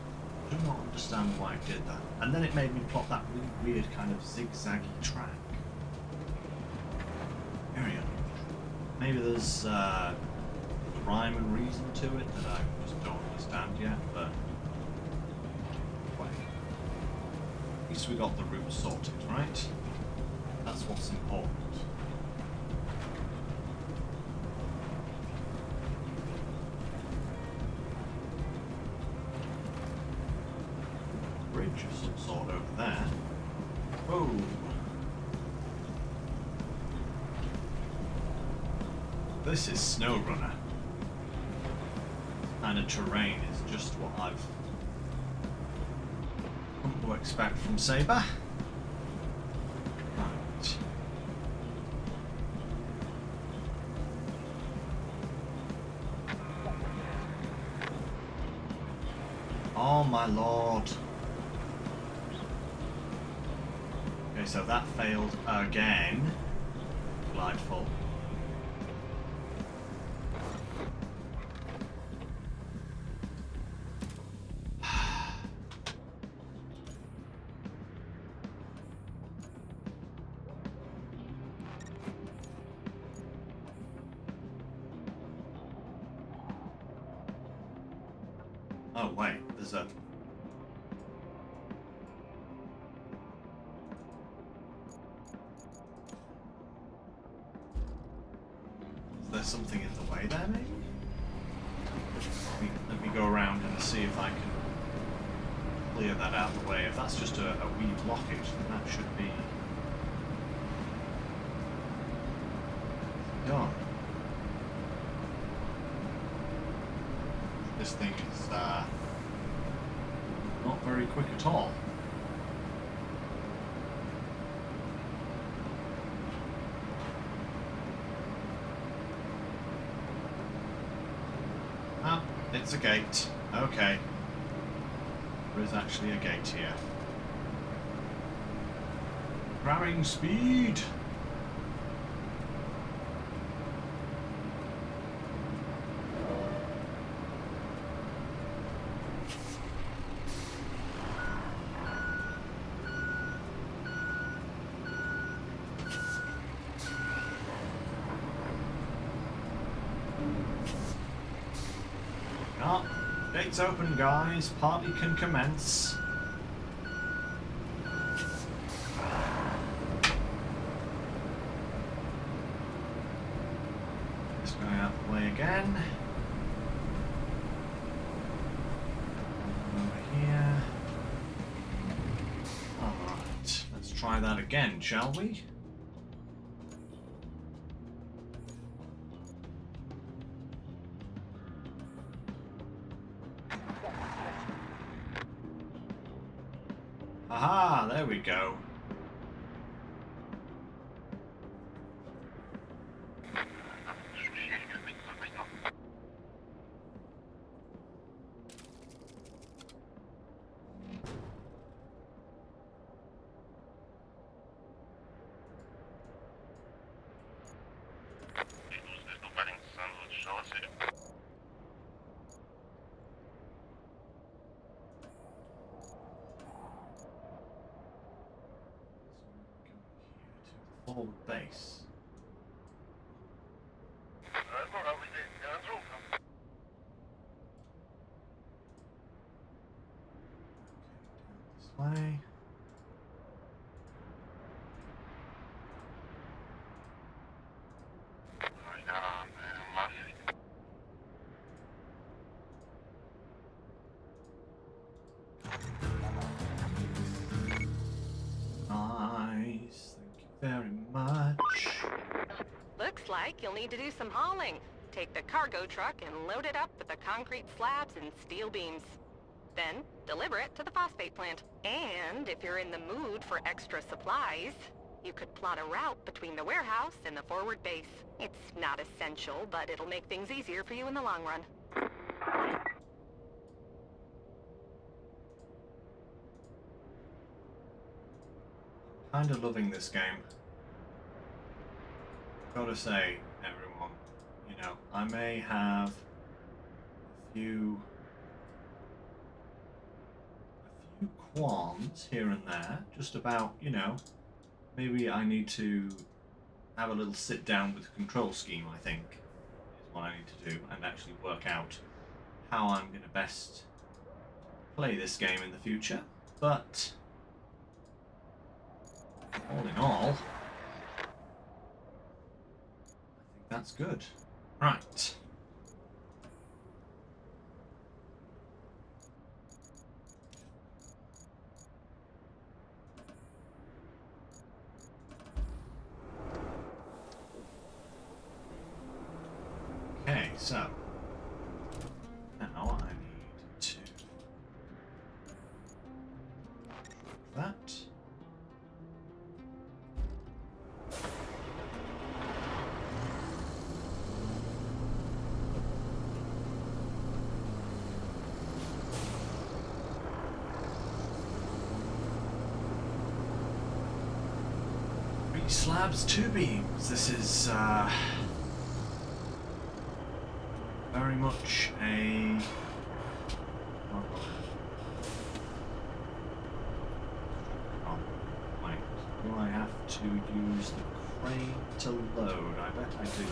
I do not understand why it did that. And then it made me plot that really weird kind of zigzaggy track. Very unusual. Maybe there's rhyme and reason to it that I just don't understand yet, but anyway. At least we got the route sorted, right? That's what's important. Bridge of some sort over there. Whoa! this is SnowRunner. Kind of terrain is just what I've come to expect from Saber. Right. Oh my lord. Okay, so that failed again. Delightful. Oh wait, there's a... Is there something in the way there, maybe? Let me go around and see if I can clear that out of the way. If that's just a wee blockage, then that should be done. This thing is not very quick at all. Ah, it's a gate. Okay. There is actually a gate here. Grabbing speed! Gates open, guys. Party can commence. This guy out of the way again. Over here. Alright, let's try that again, shall we? Aha, there we go. Forward base. This way. Nice. Thank you very much. Looks like you'll need to do some hauling. Take the cargo truck and load it up with the concrete slabs and steel beams. Then, deliver it to the phosphate plant. And if you're in the mood for extra supplies, you could plot a route between the warehouse and the forward base. It's not essential, but it'll make things easier for you in the long run. Kind of loving this game. Gotta say, everyone, you know, I may have a few qualms here and there, just about, you know, maybe I need to have a little sit down with the control scheme, I think, is what I need to do, and actually work out how I'm going to best play this game in the future. But all in all, I think that's good. Right. so now I need to that. Slabs, 2 beams. This is very much a wait, do I have to use the crane to load? I bet I do.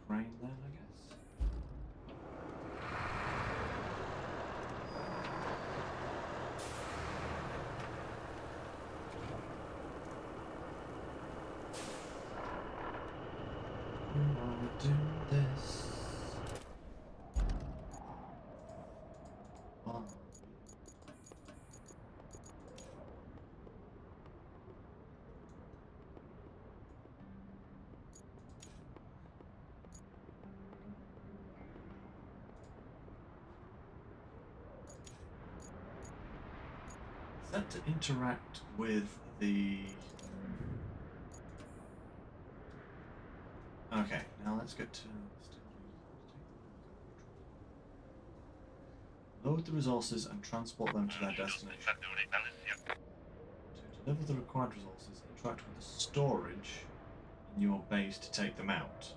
Crane then, I guess. I'll do this. Oh. Set to interact with the... Okay, now let's get to... Load the resources and transport them to their destination. To deliver the required resources, interact with the storage in your base to take them out.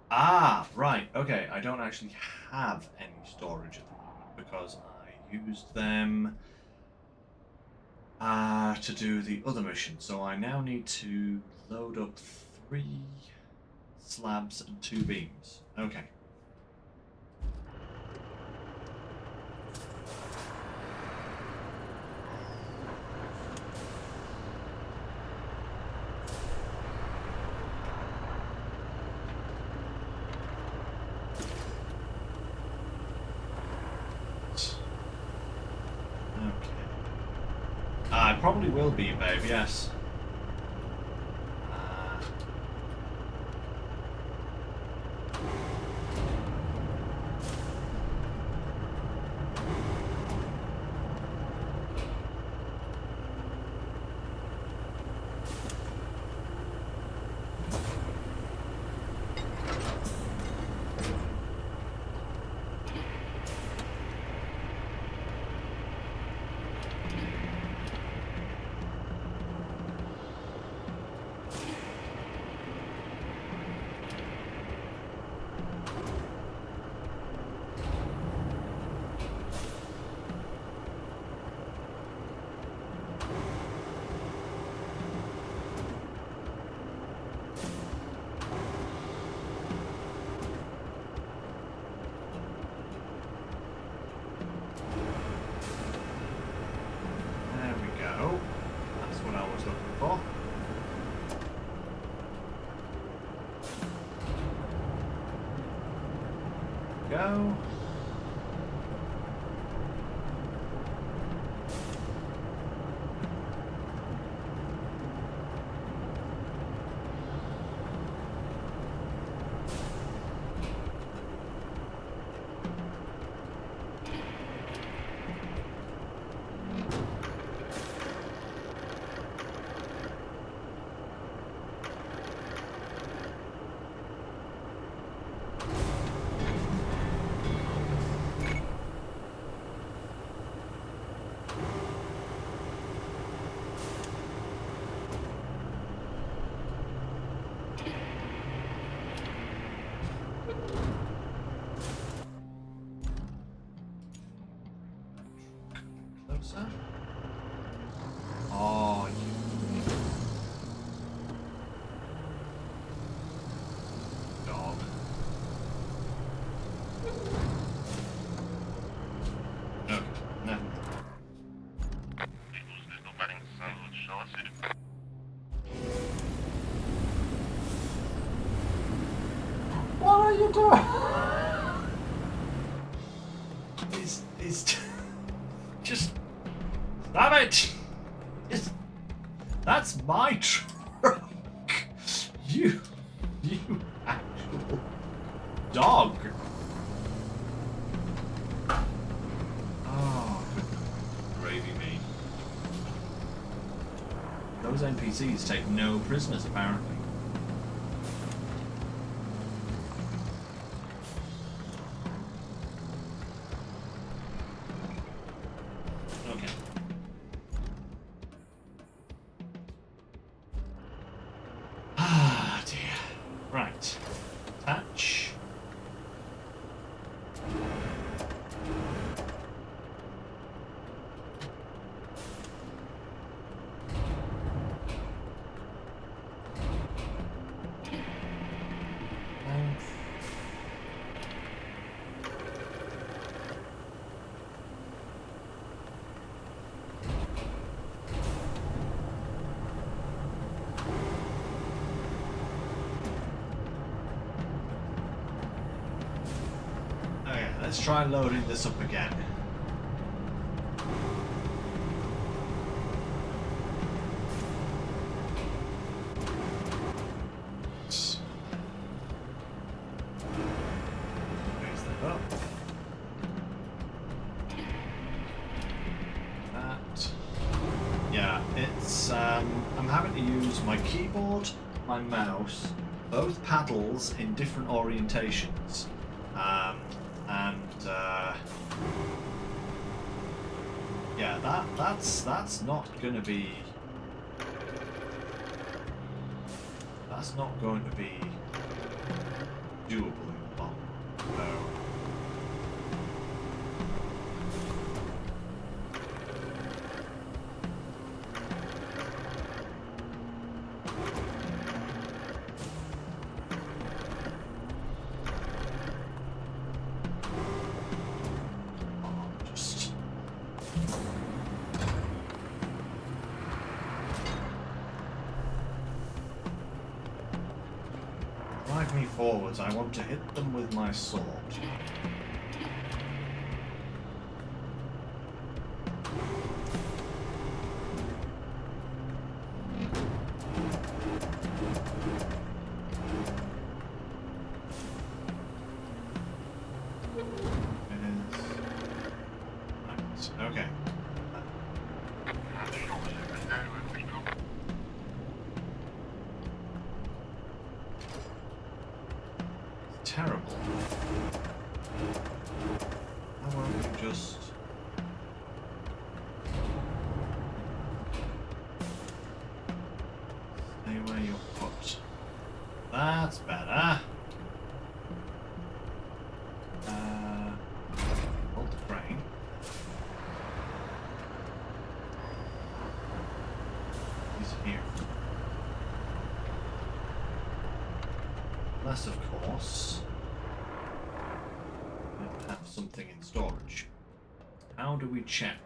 Ah, right, okay, I don't actually have any storage at the moment because I used them to do the other mission. So I now need to load up 3 slabs and 2 beams. Okay. I probably will be, babe, yes. Go. Closer. Oh, you dog. Okay, no. What are you doing? Is That's my truck. You actual dog. Oh, good gravy me. Those NPCs take no prisoners, apparently. Okay. Ah, dear. Right. Attach. Okay, let's try loading this up again. Raise that up. That. Yeah, it's I'm having to use my keyboard, my mouse, both paddles in different orientations. Yeah, that's not gonna be. That's not going to be doable in the long run. No. Drive me forwards. I want to hit them with my sword. Right. Okay. Terrible. How about we just stay where you're put? That's better. Hold the crane. He's here. Unless, of course, we have something in storage. How do we check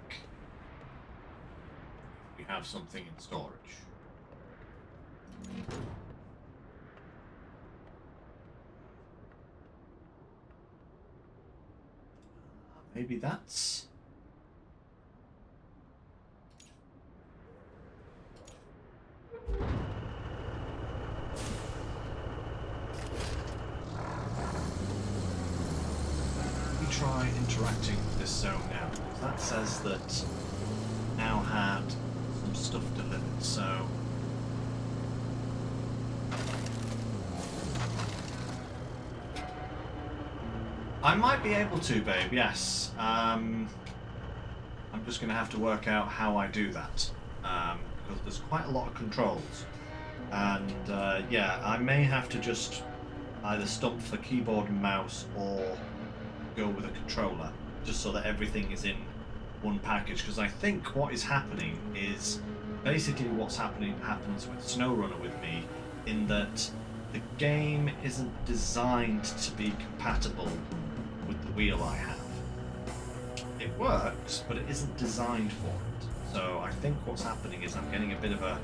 if we have something in storage? Maybe that's... Try interacting with this zone now, because that says that now had some stuff delivered, so I might be able to, babe, yes. I'm just going to have to work out how I do that, because there's quite a lot of controls, and yeah, I may have to just either stump for keyboard and mouse or go with a controller, just so that everything is in one package, because I think what is happening is basically what's happens with SnowRunner with me, in that the game isn't designed to be compatible with the wheel I have. It works, but it isn't designed for it. So I think what's happening is I'm getting a bit of a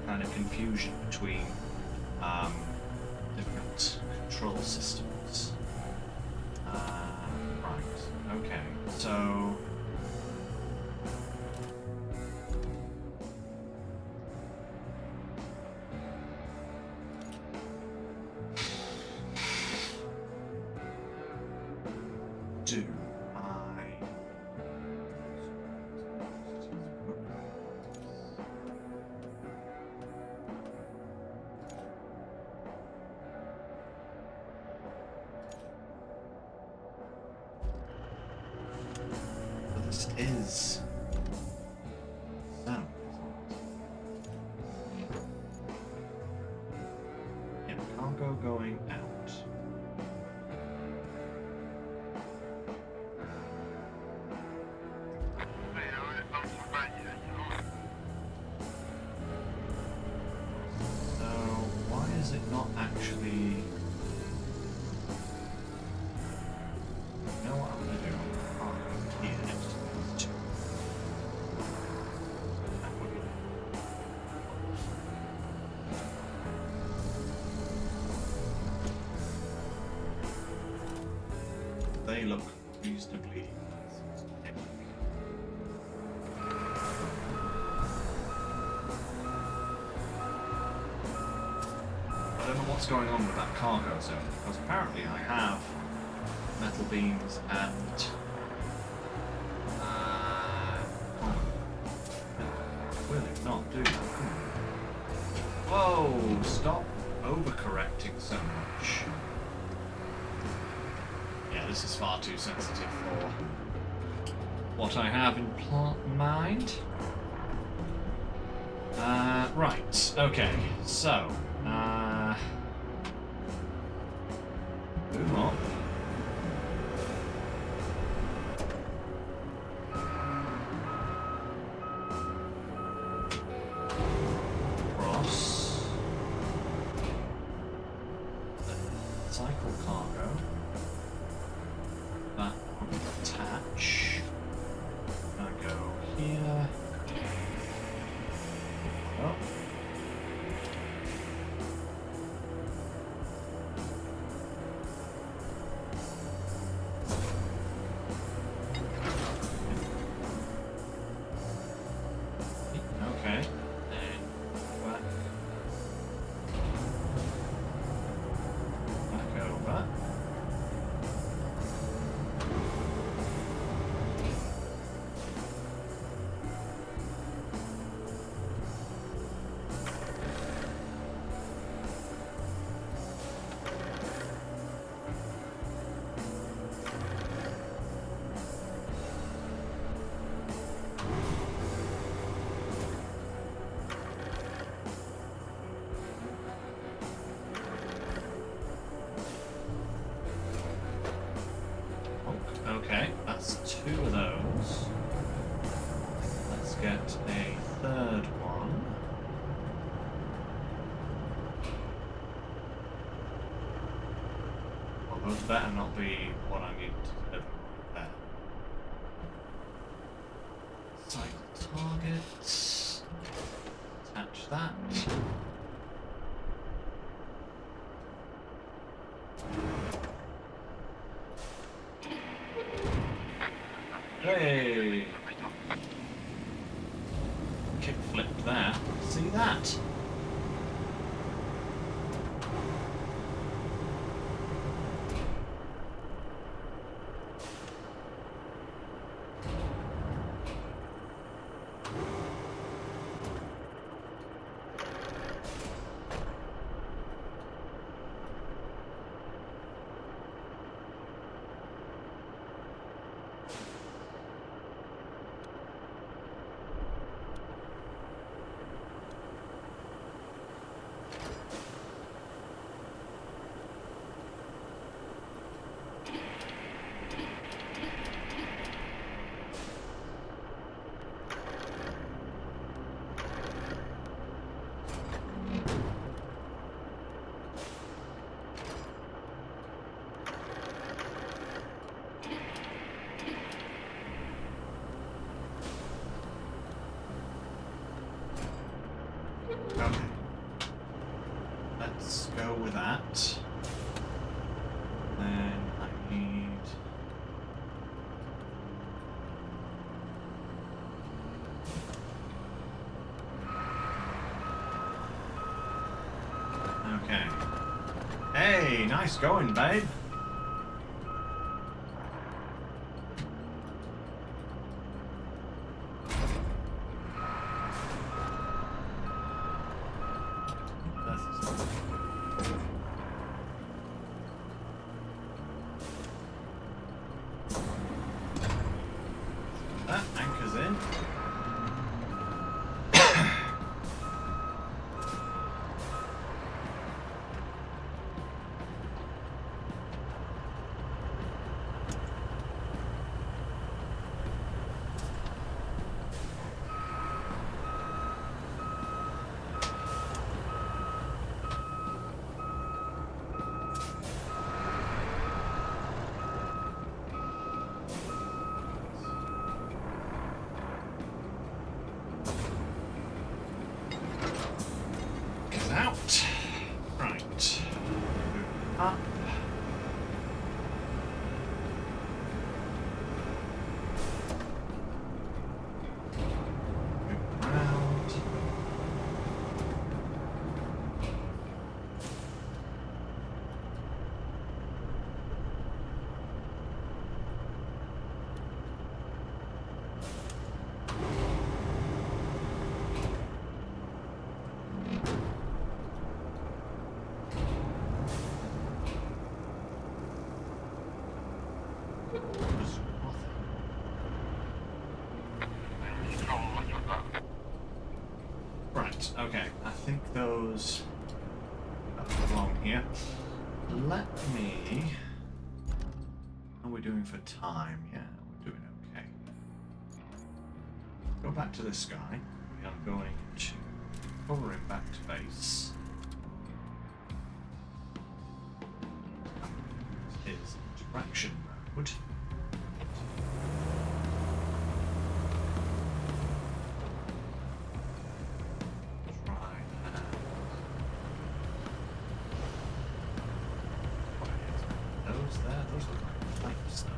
kind of confusion between different control systems. Right, okay, so... is. So. Yeah, cargo going out. So, why is it not actually... You know what I'm going to do? I'll here next to these two. They look reasonably... I don't know what's going on with that cargo zone, because apparently I have metal beams and will it not do that? Whoa, stop overcorrecting so much. Yeah, this is far too sensitive for what I have in mind. Right, okay, so move on. Cross. Cycle cargo. That one. Attach. I go here. Oh. Okay. Back over. Okay, that's two of those. Let's get a third one. Well, those better not be what I need to deliver there. Cycle targets. Attach that. Hey! Kick flipped there. See that? Okay. Let's go with that. Then I need... Okay. Hey, nice going, babe. That. Right, okay. I think those belong here. Let me... How are we doing for time? Yeah, we're doing okay. Go back to this guy. We are going to cover him back to base. His interaction mode. Those look like pipes, though.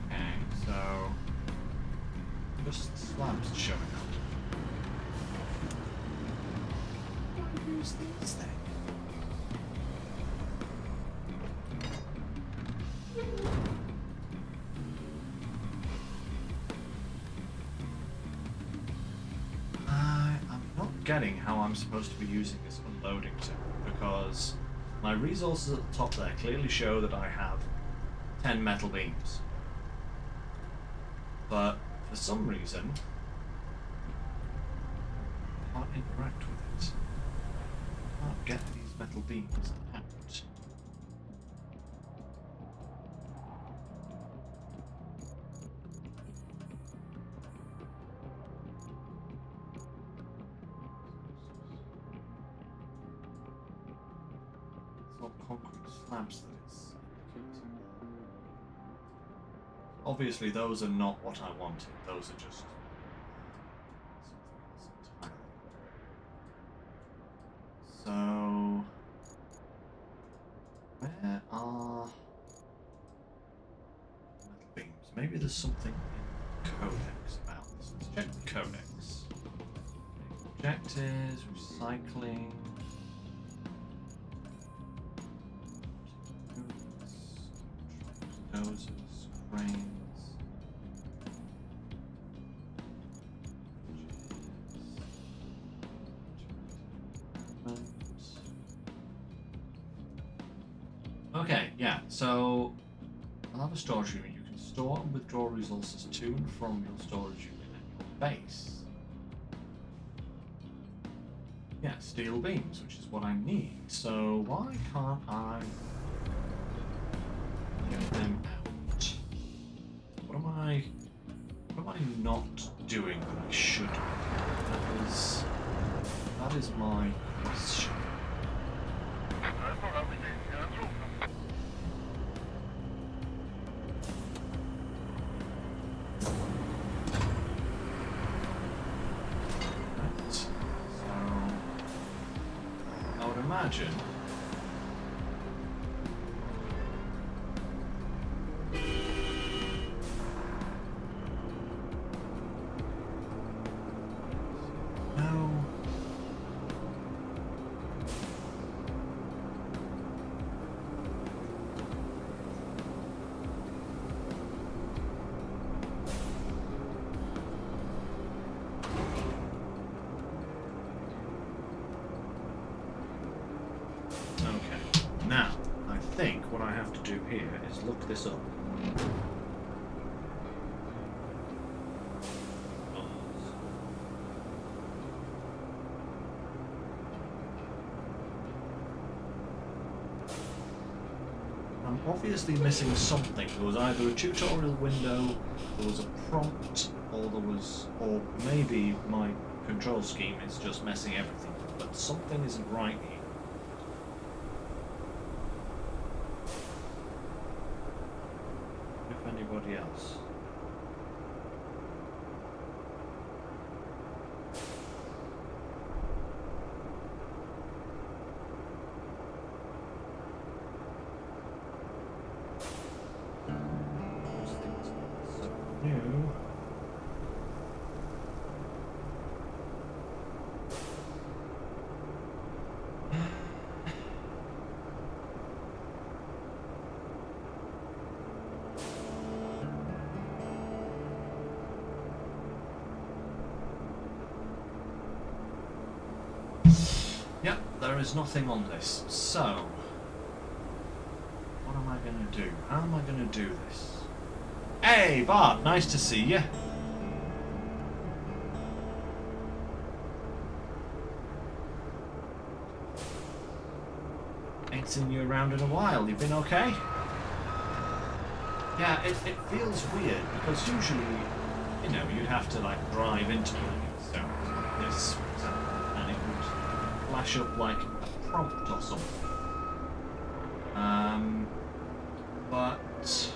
Okay, so just slabs showing up. What use these things? Getting how I'm supposed to be using this unloading zone, because my resources at the top there clearly show that I have 10 metal beams, but for some reason I can't interact with it. I can't get these metal beams out. Concrete slabs that it's indicating. Obviously those are not what I wanted, those are just something else entirely. So where are metal beams? Maybe there's something in the codex about this. Let's check the codex. Objectives, recycling. Noses, cranes. Okay, yeah, so I'll have a storage unit. You can store and withdraw resources to and from your storage unit at your base. Yeah, steel beams, which is what I need. So why can't I get them out? What am I not doing that I should be doing? That is my question. Right. So I would imagine do here is look this up. I'm obviously missing something. There was either a tutorial window, there was a prompt, or maybe my control scheme is just messing everything up, but something isn't right here. Anybody else? Those things are so new. Yep, there is nothing on this. So, what am I going to do? How am I going to do this? Hey, Bart, nice to see you. Ain't seen you around in a while. You been okay? Yeah, it feels weird because usually, you know, you'd have to like drive into one of these zones like this, for example, and it would flash up like a prompt or something. But there's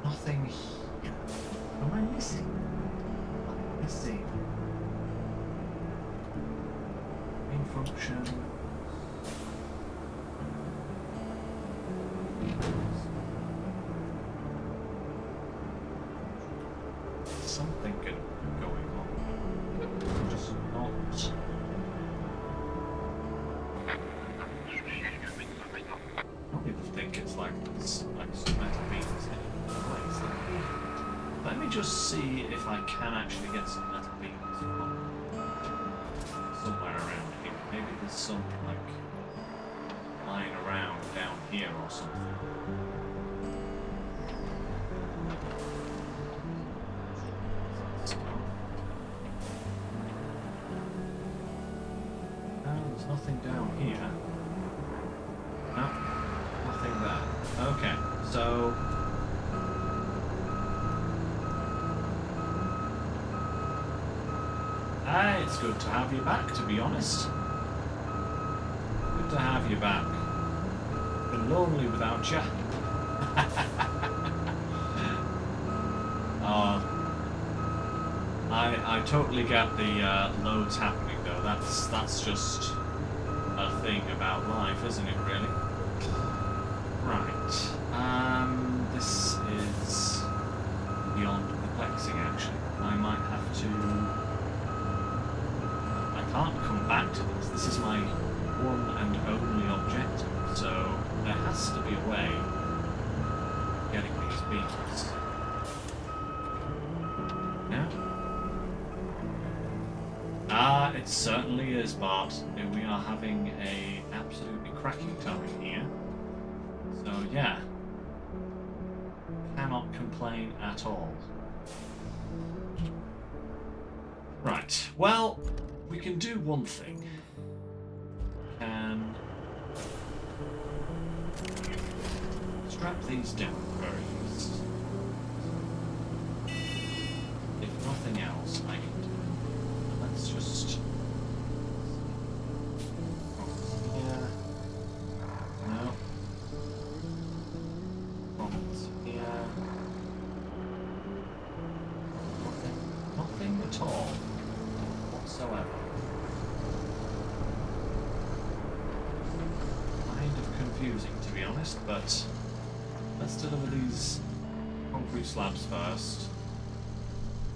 nothing here. What am I missing? What am I missing? Main function. Something good going on. Just not. I don't even think it's like some metal beams in place. Let me just see if I can actually get some metal beams from somewhere around here. Maybe there's some like lying around down here or something. There's nothing down here. No, nothing there. Okay, so it's good to have you back, to be honest. Good to have you back. Been lonely without you. I totally get the loads happening though. That's just a thing about life, isn't it? Really. Right. This is beyond perplexing. Actually, I might have to. I can't come back to this. This is my one and only objective. So there has to be a way of getting these beams. Yeah. It certainly is, Bart. We are having a absolutely cracking time here. So yeah, cannot complain at all. Right. Well, we can do one thing. And strap these down at the very least. If nothing else, I can do. Let's just. Yeah. No. Prompts here. Nothing at all. Whatsoever. Kind of confusing, to be honest, but let's deliver these concrete slabs first.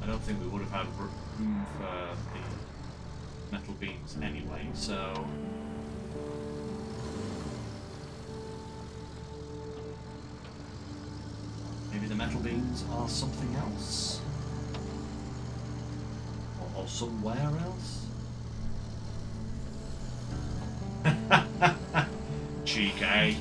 I don't think we would have had room for the metal beams anyway, so maybe the metal beams are something else, or somewhere else. Cheek, eh?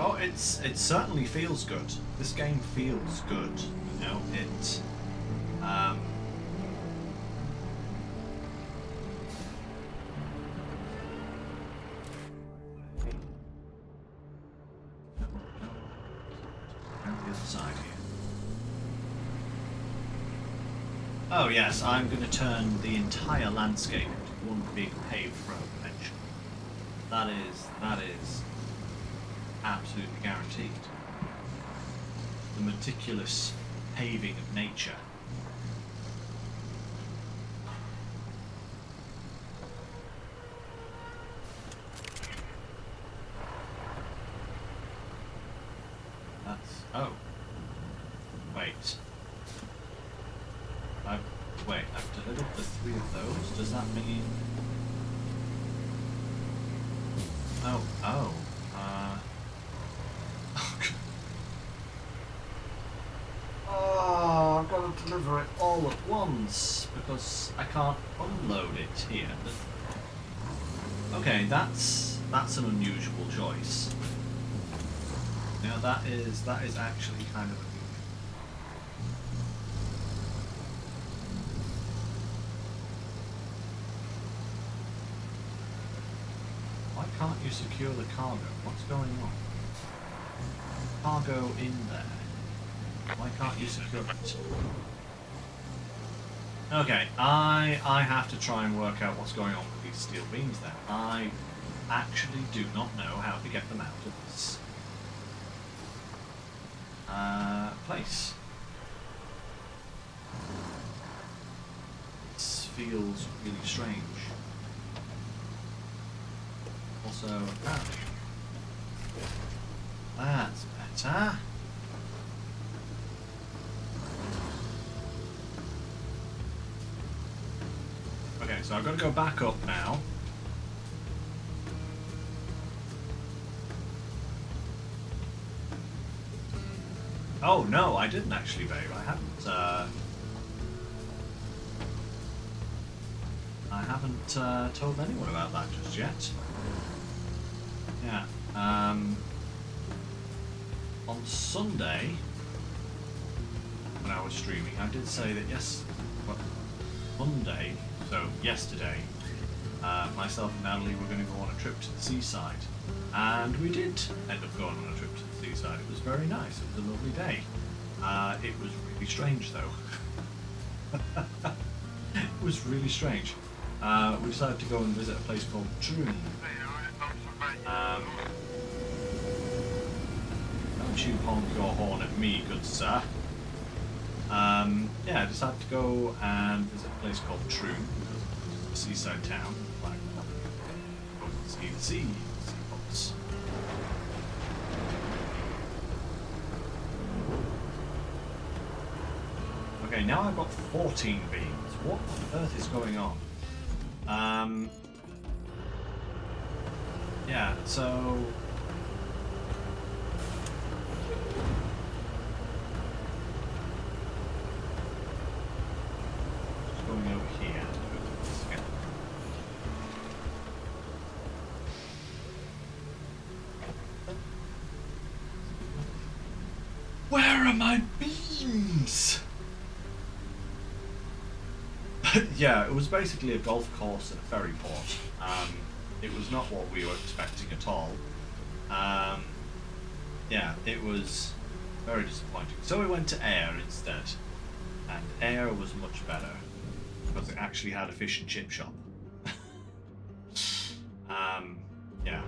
Oh, it certainly feels good. This game feels good, you know. It around the other side here. Oh yes, I'm going to turn the entire landscape into one big paved road eventually. That is absolutely guaranteed. The meticulous paving of nature. That's... oh. Wait. up to 3 of those. Does that mean... Oh, oh. Oh, I've got to deliver it all at once because I can't unload it here. Okay, that's an unusual choice. Now that is actually kind of unusual. Why can't you secure the cargo? What's going on? Cargo in there. Why can't you secure it? Okay, I have to try and work out what's going on with these steel beams then. I actually do not know how to get them out of this place. This feels really strange. Also, apparently, that's better. Okay, so I've got to go back up now. Oh no, I didn't actually, babe. I haven't told anyone about that just yet. Yeah. On Sunday, when I was streaming, I did say that Monday, so yesterday, myself and Natalie were going to go on a trip to the seaside. And we did end up going on a trip to the seaside. It was very nice. It was a lovely day. It was really strange though. It was really strange. We decided to go and visit a place called Troon. Don't you honk your horn at me, good sir. Yeah, I decided to go and visit a place called Troon, a seaside town. Like, go and see the seaboats. Okay, now I've got 14 beams. What on earth is going on? Yeah, so... Just going over here. Where are my beams? Yeah, it was basically a golf course and a ferry port. It was not what we were expecting at all. Yeah, it was very disappointing. So we went to Air instead, and Air was much better because it actually had a fish and chip shop. Yeah.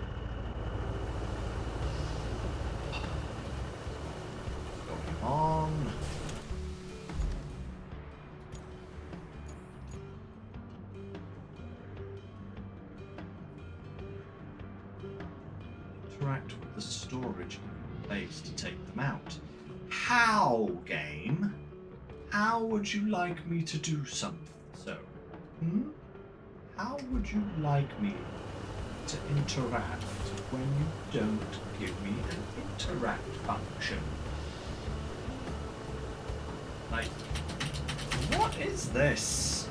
Going on. Interact with the storage in place to take them out. How, game? How would you like me to do something so? How would you like me to interact when you don't give me an interact function? Like, what is this?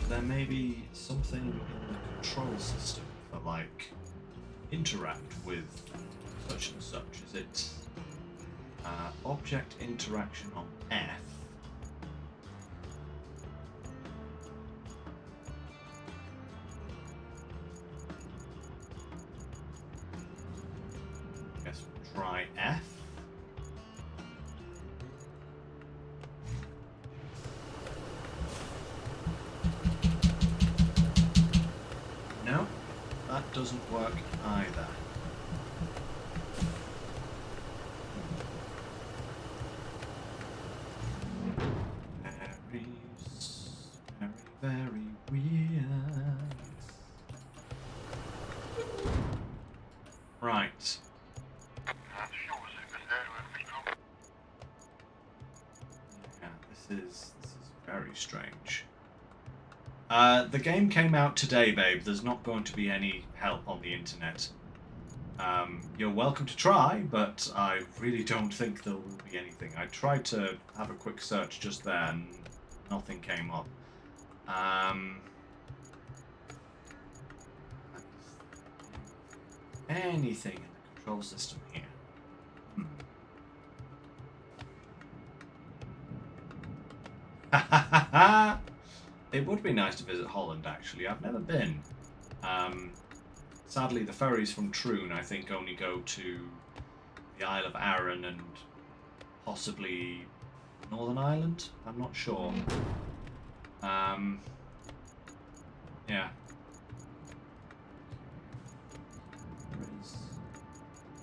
There may be something in the control system for, like, interact with such and such. Is it object interaction on F? Guess we'll try F. No, that doesn't work either. Very weird. Right. Yeah, this is very Very strange. The game came out today, babe. There's not going to be any help on the internet. You're welcome to try, but I really don't think there will be anything. I tried to have a quick search just there and nothing came up. Anything in the control system here? It would be nice to visit Holland, actually. I've never been. Sadly, the ferries from Troon, I think, only go to the Isle of Arran and possibly Northern Ireland? I'm not sure. Yeah.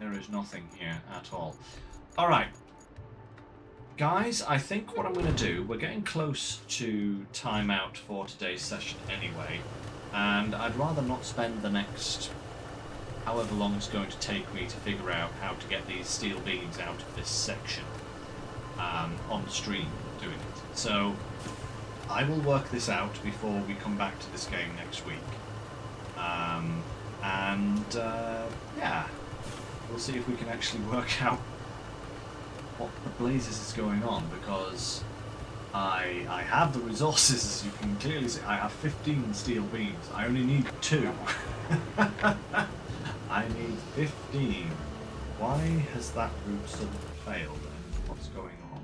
There is nothing here at all. Alright. Guys, I think what I'm going to do, we're getting close to timeout for today's session anyway, and I'd rather not spend the next however long it's going to take me to figure out how to get these steel beams out of this section on stream doing it. So I will work this out before we come back to this game next week. Yeah, we'll see if we can actually work out what the blazes is going on, because I have the resources, as you can clearly see. I have 15 steel beams. I only need 2. I need 15. Why has that route suddenly failed, and what's going on?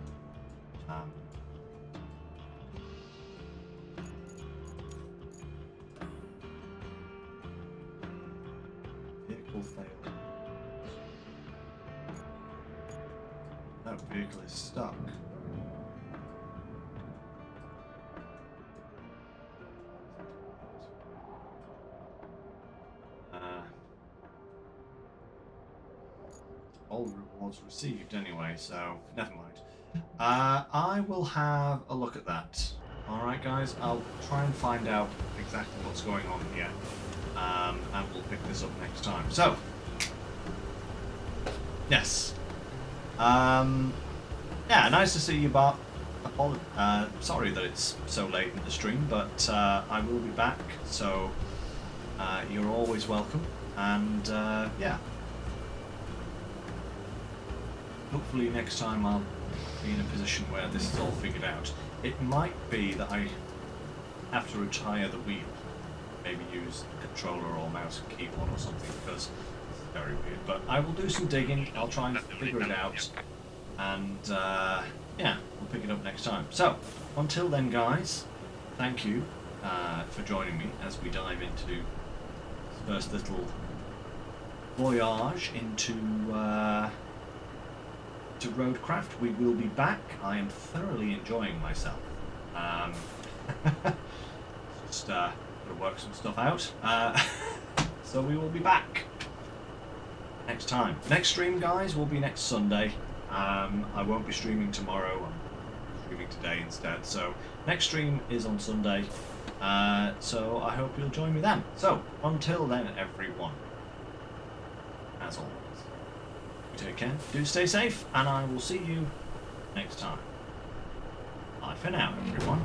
Vehicle failed. That vehicle is stuck. All rewards received anyway, so never mind. I will have a look at that. Alright guys, I'll try and find out exactly what's going on here. And we'll pick this up next time. So, yes. Yeah, nice to see you, Bart. Sorry that it's so late in the stream, but I will be back, so you're always welcome. And yeah. Hopefully next time I'll be in a position where this is all figured out. It might be that I have to retire the wheel. Maybe use a controller or mouse and keyboard or something, because this is very weird. But I will do some digging, I'll try and figure it out. And yeah, we'll pick it up next time. So, until then guys, thank you for joining me as we dive into this first little voyage into to Roadcraft. We will be back. I am thoroughly enjoying myself. Just gotta work some stuff out. So we will be back next time. Next stream, guys, will be next Sunday. I won't be streaming tomorrow. I'm streaming today instead. So next stream is on Sunday. So I hope you'll join me then. So until then, everyone, as always, take care, do stay safe, and I will see you next time. Bye for now, everyone.